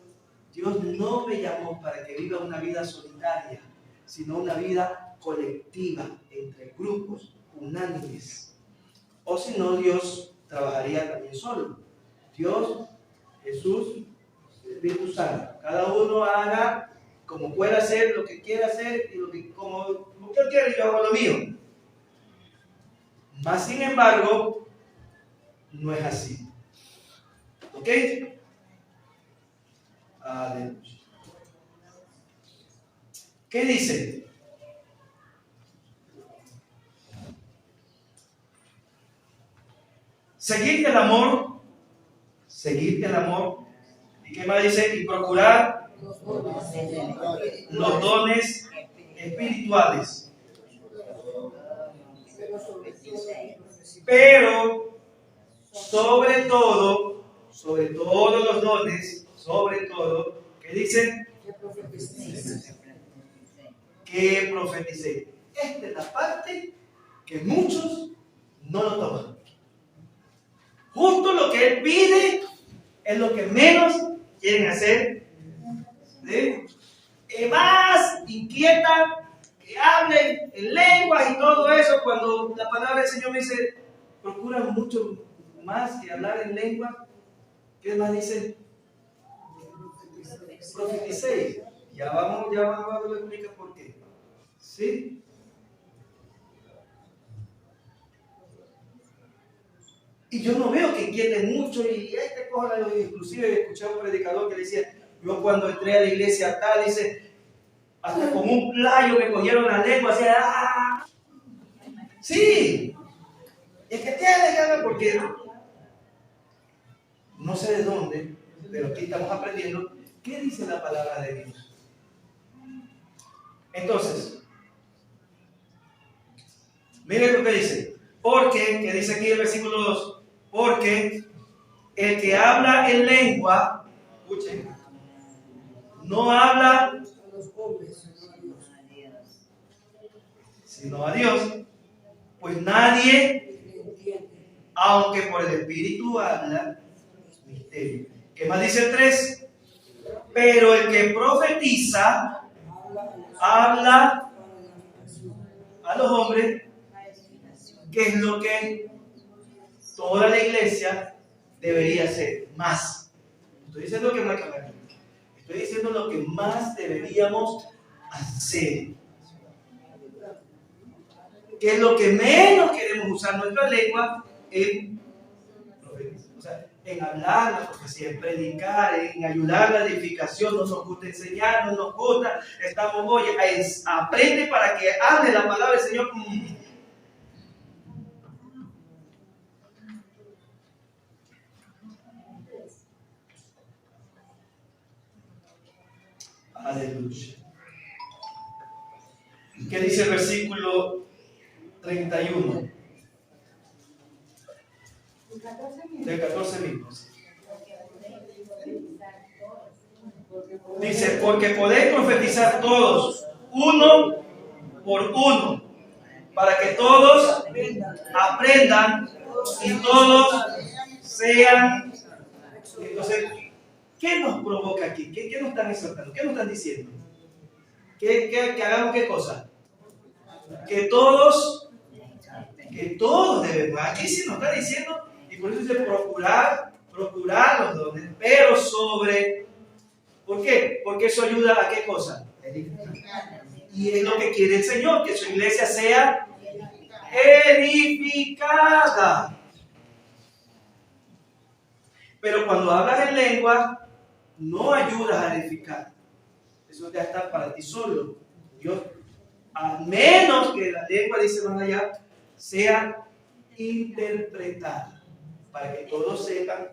Dios no me llamó para que viva una vida solitaria, sino una vida colectiva, entre grupos, unánimes. O si no, Dios trabajaría también solo. Dios, Jesús, el Espíritu Santo. Cada uno haga como pueda hacer, lo que quiera hacer y como usted quiere, y yo hago lo mío. Mas, sin embargo, no es así. ¿Ok? Aleluya. ¿Qué dice? Seguir el amor. ¿Y qué más dice? Y procurar los dones espirituales. Pero sobre todo los dones, ¿qué dicen? Que profeticé. Esta es la parte que muchos no lo toman. Justo lo que Él pide es lo que menos quieren hacer. ¿Sí? Y más inquietan que hablen en lenguas y todo eso, cuando la palabra del Señor me dice, procura mucho más que hablar en lengua. ¿Qué más dice? Profeticéis. Ya vamos a explicar por qué. ¿Sí? Y yo no veo que inquieten mucho y este cosa, inclusive escuché a un predicador que decía, yo cuando entré a la iglesia tal, dice, hasta con un playo me cogieron la lengua, así, ¡ah! Sí, es que tiene que hablar porque no sé de dónde, pero aquí estamos aprendiendo qué dice la palabra de Dios. Entonces, miren lo que dice, porque, que dice aquí el versículo 2, porque el que habla en lengua, escuchen, no habla sino a Dios, pues nadie, aunque por el Espíritu habla misterio. ¿Qué más dice el 3? Pero el que profetiza habla a los hombres, que es lo que toda la iglesia debería hacer, más. Estoy diciendo que más, estoy diciendo lo que más deberíamos hacer. Que es lo que menos queremos usar nuestra lengua en hablar la profecía, en predicar, en ayudar a la edificación. No nos gusta enseñar, no nos gusta, estamos, oye, aprende para que hable la palabra del Señor. Aleluya. ¿Qué dice el versículo 31? De 14 mismos. Dice, porque podéis profetizar todos, uno por uno, para que todos aprendan y todos sean. Entonces, ¿qué nos provoca aquí? ¿Qué nos están exhortando? ¿Qué nos están diciendo? Que hagamos qué cosa. Que todos debemos. Aquí sí nos está diciendo, y por eso dice procurar los dones, pero sobre. ¿Por qué? Porque eso ayuda a qué cosa. Y es lo que quiere el Señor, que su iglesia sea edificada. Pero cuando hablas en lengua, no ayudas a edificar. Eso ya está para ti solo. Dios, a menos que la lengua, dice más allá, sea interpretada, para que todos sepan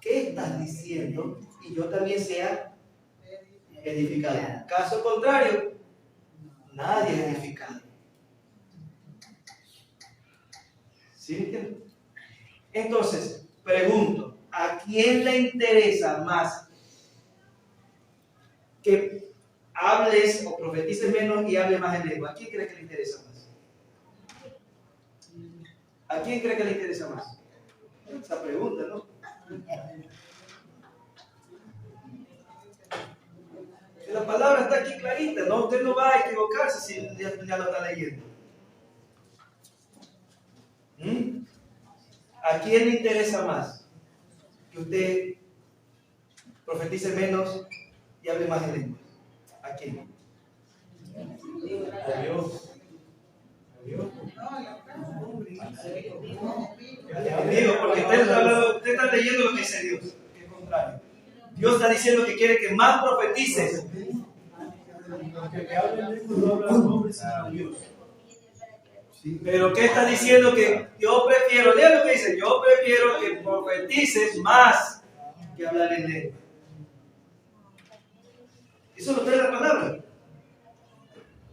qué estás diciendo y yo también sea edificado. Caso contrario, nadie es edificado. ¿Sí entienden? Entonces, pregunto, ¿a quién le interesa más que hables o profetices menos y hables más en lengua? ¿A quién cree que le interesa más? ¿A quién cree que le interesa más? Esa pregunta, ¿no? La palabra está aquí clarita, ¿no? Usted no va a equivocarse si ya lo está leyendo. ¿A quién le interesa más que usted profetice menos y hable más en lengua? ¿A quién? A Dios. ¿A Dios? Digo, porque usted está leyendo lo que dice Dios, que es contrario. Dios está diciendo que quiere que más profetices. Pero ¿qué está diciendo? Que yo prefiero, lea lo que dice, yo prefiero que profetices más que hablar en lengua. Eso lo trae la palabra.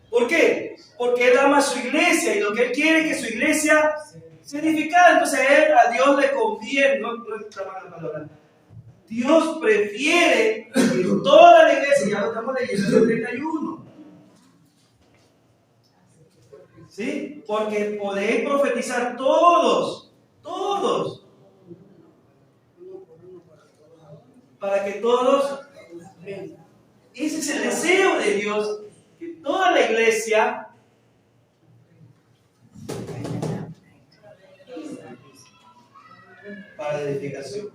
¿Por qué? Porque Él ama a su iglesia y lo que Él quiere es que su iglesia sea edificada. Entonces a Dios le conviene, no está mal la palabra. Dios prefiere que toda la iglesia, ya lo estamos leyendo en el 31. ¿Sí? Porque podéis profetizar todos. Para que todos. Ese es el deseo de Dios, que toda la iglesia para la edificación.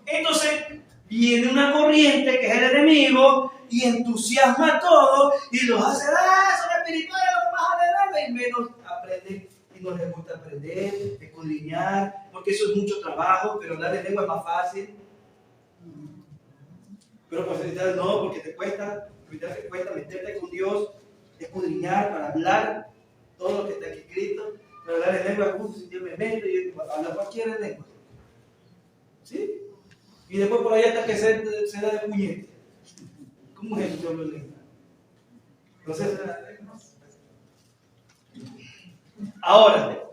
Entonces viene una corriente que es el enemigo y entusiasma a todos y los hace, son espirituales, los más adelante, y menos aprenden y no les gusta aprender, escudriñar, porque eso es mucho trabajo, pero hablar de lengua es más fácil. Pero pues no, porque te cuesta meterte con Dios, escudriñar para hablar todo lo que está aquí escrito, pero hablar en lengua, si Dios me meto y hablar cualquiera en lengua. ¿Sí? Y después por ahí hasta que se da de puñete. ¿Cómo es eso? Yo hablo en lengua. Entonces, ahora,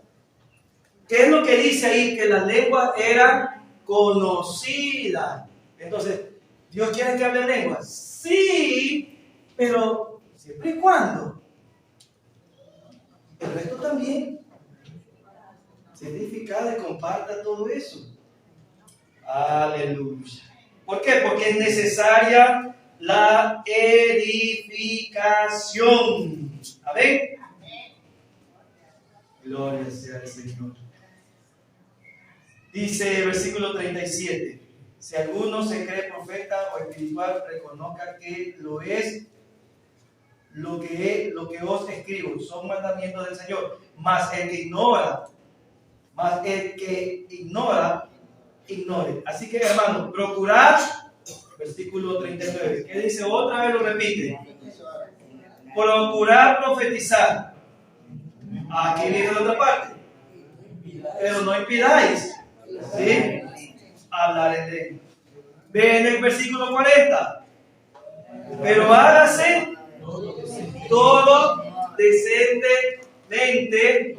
¿qué es lo que dice ahí? Que las lenguas eran conocidas. Entonces, ¿Dios quiere que hable lenguas? Sí, pero siempre y cuando el resto también se edifica y comparta todo eso. Aleluya. ¿Por qué? Porque es necesaria la edificación. ¿Amén? Gloria sea al Señor. Dice el versículo 37. Si alguno se cree profeta o espiritual, reconozca que lo es. Lo que os escribo son mandamientos del Señor. Mas el que ignora, ignore. Así que, hermanos, procurad, versículo 39. ¿Qué dice? Otra vez lo repite. Procurad profetizar. Aquí viene la otra parte. Pero no impidáis, ¿sí? Hablar en lengua. Ve en el versículo 40. Pero hágase todo decentemente.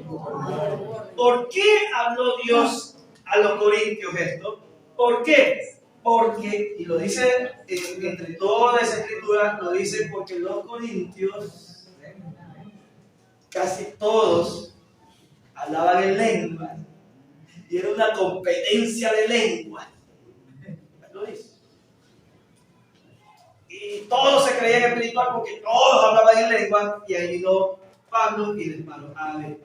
¿Por qué habló Dios a los corintios esto? ¿Por qué? Porque, y lo dice entre toda esa escritura, lo dice porque los corintios, casi todos, hablaban en lengua, y era una competencia de lengua. Lo dice. Y todos se creían espiritual porque todos hablaban en lengua, y ahí vino Pablo y les paró. A ver,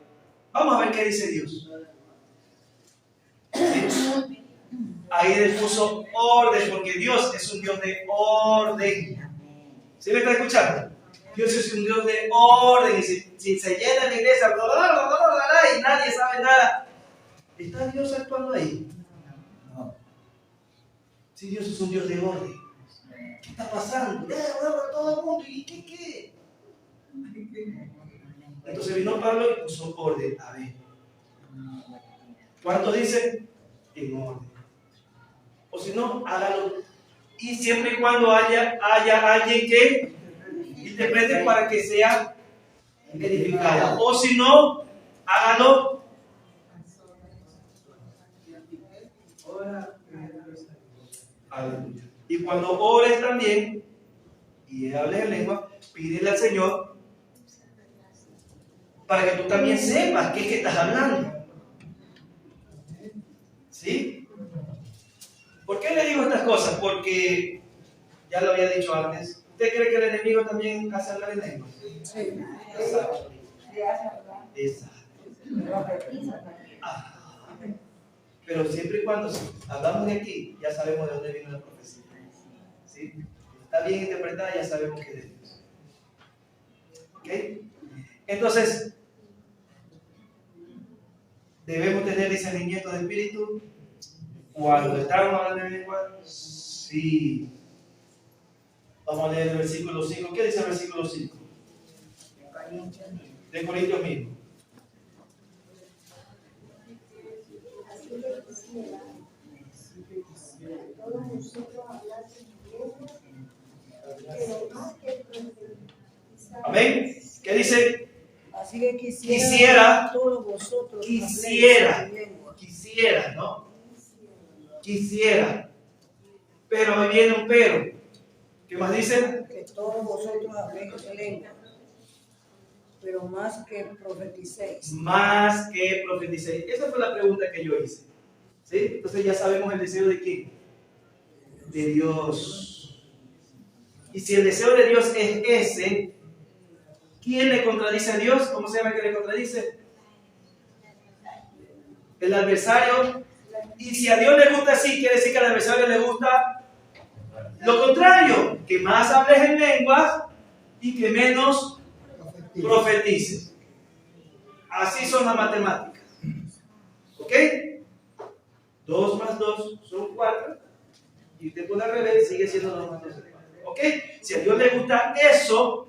vamos a ver qué dice Dios. ¿Sí? Ahí le puso orden, porque Dios es un Dios de orden. ¿Sí me está escuchando? Dios es un Dios de orden. Y si se llena la iglesia y nadie sabe nada, ¿está Dios actuando ahí? No. Si Dios es un Dios de orden. ¿Qué está pasando? Todo el mundo. ¿Y qué? Entonces vino Pablo y puso orden. A ver. ¿Cuánto dice? En orden. O si no, hágalo. Y siempre y cuando haya alguien que interprete para que sea edificado. O si no, hágalo. Aleluya. Y cuando ores también y hables en lengua, pídele al Señor para que tú también sepas qué es que estás hablando. ¿Sí? ¿Por qué le digo estas cosas? Porque ya lo había dicho antes. ¿Usted cree que el enemigo también hace hablar en lengua? Sí. Exacto. Pero siempre y cuando hablamos de aquí, ya sabemos de dónde viene la profecía. ¿Sí? Está bien interpretada, ya sabemos que es de Dios. ¿Ok? Entonces, debemos tener discernimiento de espíritu. Cuando estamos hablando en lengua, sí. Vamos a leer el versículo 5. ¿Qué dice el versículo 5? De Corintios mismo. Amén. ¿Qué dice? Así que Quisiera, todos vosotros quisiera, ¿no? Quisiera. Pero me viene un pero. ¿Qué más dice? que todos vosotros habléis en lengua, pero más que profeticéis. Más que profeticéis. Esa fue la pregunta que yo hice. ¿Sí? Entonces ya sabemos el deseo de quién. De Dios. Y si el deseo de Dios es ese, ¿quién le contradice a Dios? ¿Cómo se llama el que le contradice? El adversario. Y si a Dios le gusta así, quiere decir que al adversario le gusta lo contrario, que más hables en lenguas y que menos profetices. Así son las matemáticas. ¿Ok? 2 más 2 son 4. Y usted pone al revés, sigue siendo 2 más 2 son 4. ¿Ok? Si a Dios le gusta eso,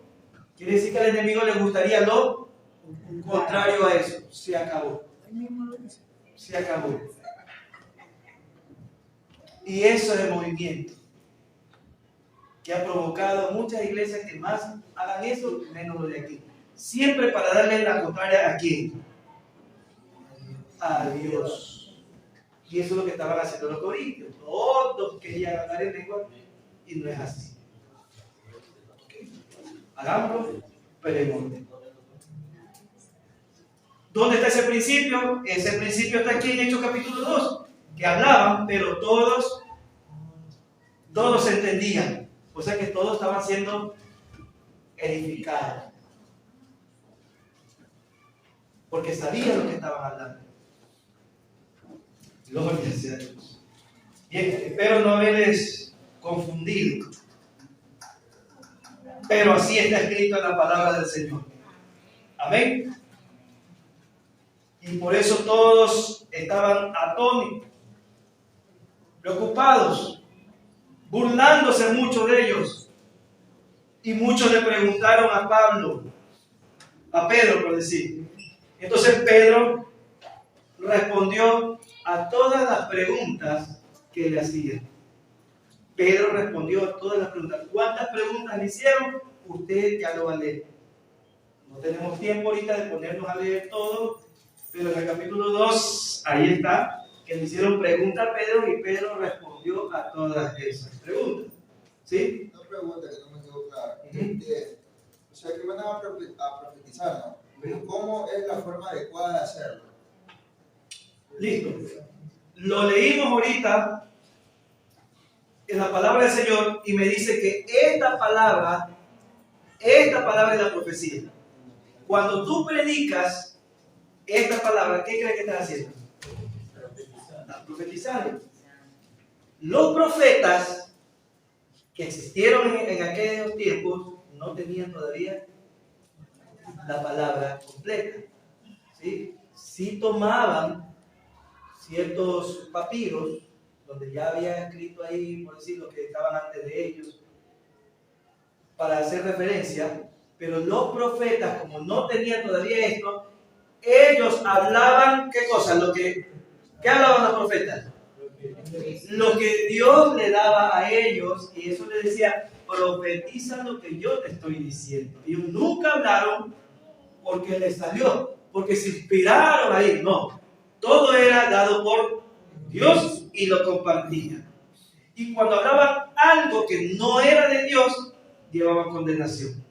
quiere decir que al enemigo le gustaría lo contrario a eso. Se acabó. Se acabó. Y eso es el movimiento que ha provocado muchas iglesias que más hagan eso, menos lo de aquí. Siempre para darle la contraria a quién. A Dios. Y eso es lo que estaban haciendo los corintios. Todos querían hablar en lengua y no es así. ¿Okay? Hagámoslo, pero en orden. ¿Dónde está ese principio? Ese principio está aquí en Hechos capítulo 2. Que hablaban, pero todos entendían. O sea que todos estaban siendo edificados. Porque sabían lo que estaban hablando. Gloria sea a Dios. Bien, espero no haberles confundido. Pero así está escrito en la palabra del Señor. Amén. Y por eso todos estaban atónitos, preocupados, burlándose muchos de ellos. Y muchos le preguntaron a Pedro por decir. Entonces Pedro respondió a todas las preguntas que le hacían. Pedro respondió a todas las preguntas. ¿Cuántas preguntas le hicieron? Usted ya lo va a leer. No tenemos tiempo ahorita de ponernos a leer todo, pero en el capítulo 2, ahí está, que le hicieron preguntas a Pedro y Pedro respondió a todas esas preguntas. ¿Sí? Una pregunta que no me quedó clara. O sea, que van a profetizar, ¿no? Pero ¿cómo es la forma adecuada de hacerlo? Listo. Lo leímos ahorita en la palabra del Señor y me dice que esta palabra es la profecía. Cuando tú predicas esta palabra, ¿qué crees que estás haciendo? Estás profetizando. Los profetas que existieron en aquellos tiempos no tenían todavía la palabra completa. ¿Sí? Sí tomaban ciertos papiros donde ya había escrito ahí, por decir, los que estaban antes de ellos, para hacer referencia, pero los profetas, como no tenían todavía esto, ellos hablaban, ¿qué cosa? ¿Qué hablaban los profetas? Lo que Dios le daba a ellos, y eso les decía, profetiza lo que yo te estoy diciendo. Ellos nunca hablaron porque les salió, porque se inspiraron ahí, no. Todo era dado por Dios y lo compartían. Y cuando hablaban algo que no era de Dios, llevaban condenación.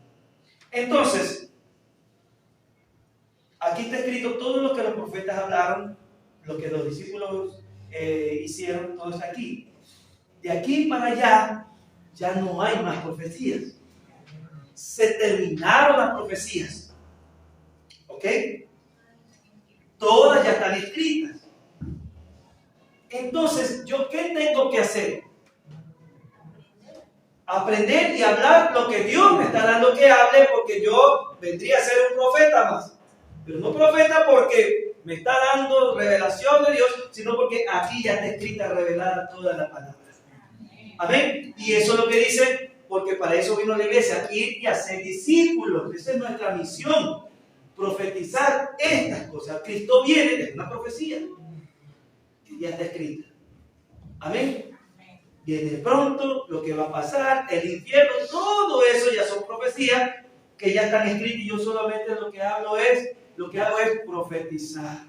Entonces, aquí está escrito todo lo que los profetas hablaron, lo que los discípulos hicieron, todo está aquí. De aquí para allá, ya no hay más profecías. Se terminaron las profecías. ¿Ok? Todas ya están escritas. Entonces, ¿yo qué tengo que hacer? Aprender y hablar lo que Dios me está dando que hable, porque yo vendría a ser un profeta más. Pero no profeta porque me está dando revelación de Dios, sino porque aquí ya está escrita, revelada toda la palabra. Amén. Y eso es lo que dice, porque para eso vino la iglesia, ir y hacer discípulos. Esa es nuestra misión, profetizar estas cosas. Cristo viene, es una profecía que ya está escrita. Amén. Viene pronto, lo que va a pasar, el infierno, todo eso ya son profecías que ya están escritas, y yo solamente lo que hago es profetizar.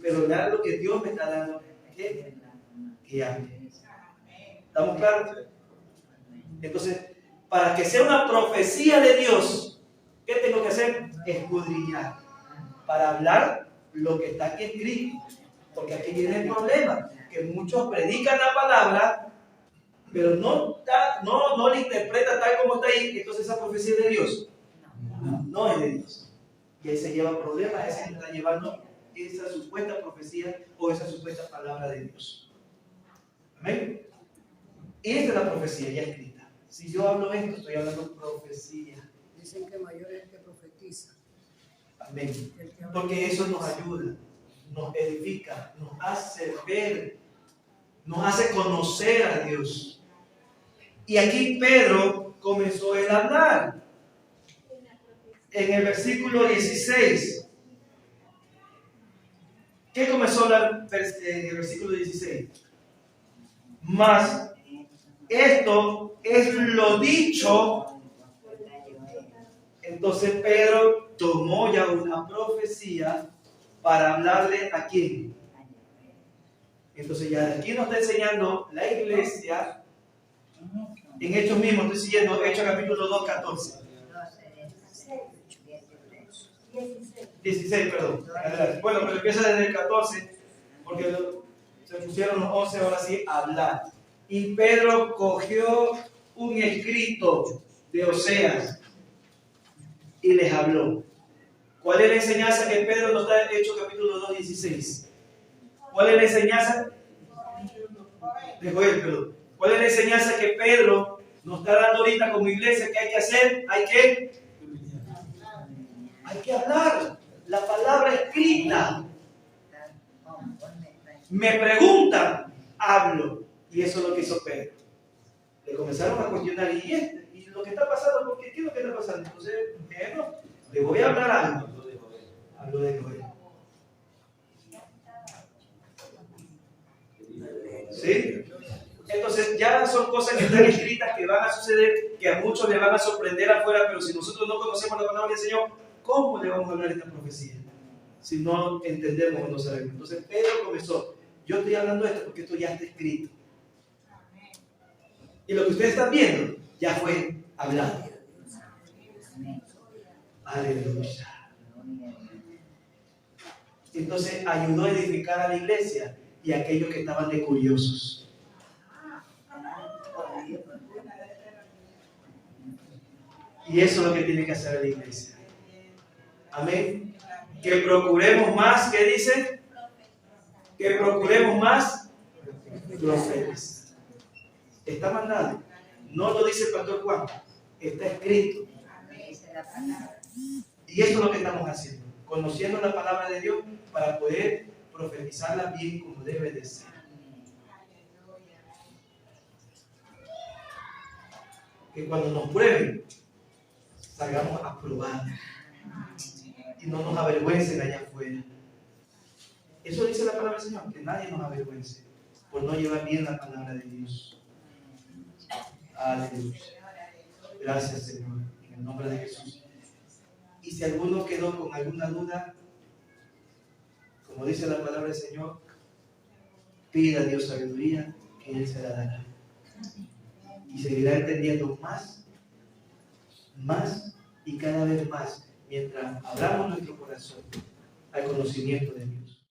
Pero ya lo que Dios me está dando que hable. ¿Estamos claros? Entonces, para que sea una profecía de Dios, ¿qué tengo que hacer? Escudriñar. Para hablar lo que está aquí escrito. Porque aquí viene el problema, que muchos predican la palabra, pero no la interpreta tal como está ahí. Entonces esa profecía es de Dios. No es de Dios. Y ahí se lleva problemas, ese está llevando esa supuesta profecía o esa supuesta palabra de Dios. Amén. Esta es la profecía ya escrita. Si yo hablo esto, estoy hablando profecía. Dicen que mayor es el que profetiza. Amén. Porque eso nos ayuda, nos edifica, nos hace ver, nos hace conocer a Dios. Y aquí Pedro comenzó a hablar. En el versículo 16. ¿Qué comenzó a hablar en el versículo 16? Mas esto es lo dicho. Entonces Pedro tomó ya una profecía para hablarle a quién. Entonces ya de aquí nos está enseñando la iglesia. En Hechos mismos, estoy siguiendo Hechos capítulo 2, 14. 16, perdón. Bueno, pero empieza desde el 14, porque se pusieron los 11 ahora sí a hablar. Y Pedro cogió un escrito de Oseas y les habló. ¿Cuál es la enseñanza que Pedro nos da en Hechos capítulo 2, 16? ¿Cuál es la enseñanza? De Joel, perdón. ¿Cuál es la enseñanza que Pedro nos está dando ahorita como iglesia? ¿Qué hay que hacer? Hay que hablar la palabra escrita. Me preguntan, hablo. Y eso es lo que hizo Pedro. Le comenzaron a cuestionar, ¿y lo que está pasando? ¿Por qué? ¿Qué es lo que está pasando? Entonces, bueno, le voy a hablar algo. Hablo de Joel. ¿Sí? Entonces ya son cosas que están escritas, que van a suceder, que a muchos les van a sorprender afuera, pero si nosotros no conocemos la palabra del Señor, ¿cómo le vamos a hablar esta profecía? Si no entendemos o no sabemos. Entonces Pedro comenzó. Yo estoy hablando de esto porque esto ya está escrito. Y lo que ustedes están viendo ya fue hablado. Aleluya. Entonces ayudó a edificar a la iglesia y a aquellos que estaban de curiosos. Y eso es lo que tiene que hacer la iglesia. Amén. Que procuremos más, ¿qué dice? Que procuremos más profetas. Está mandado. No lo dice el pastor Juan. Está escrito. Y eso es lo que estamos haciendo. Conociendo la palabra de Dios para poder profetizarla bien como debe de ser. Que cuando nos prueben, salgamos aprobados y no nos avergüencen allá afuera. Eso dice la palabra del Señor, que nadie nos avergüence por no llevar bien la palabra de Dios. Aleluya. Gracias, Señor, en el nombre de Jesús. Y si alguno quedó con alguna duda, como dice la palabra del Señor, pida a Dios sabiduría, que Él se la dará. Y seguirá entendiendo más y cada vez más, mientras abramos nuestro corazón al conocimiento de Dios.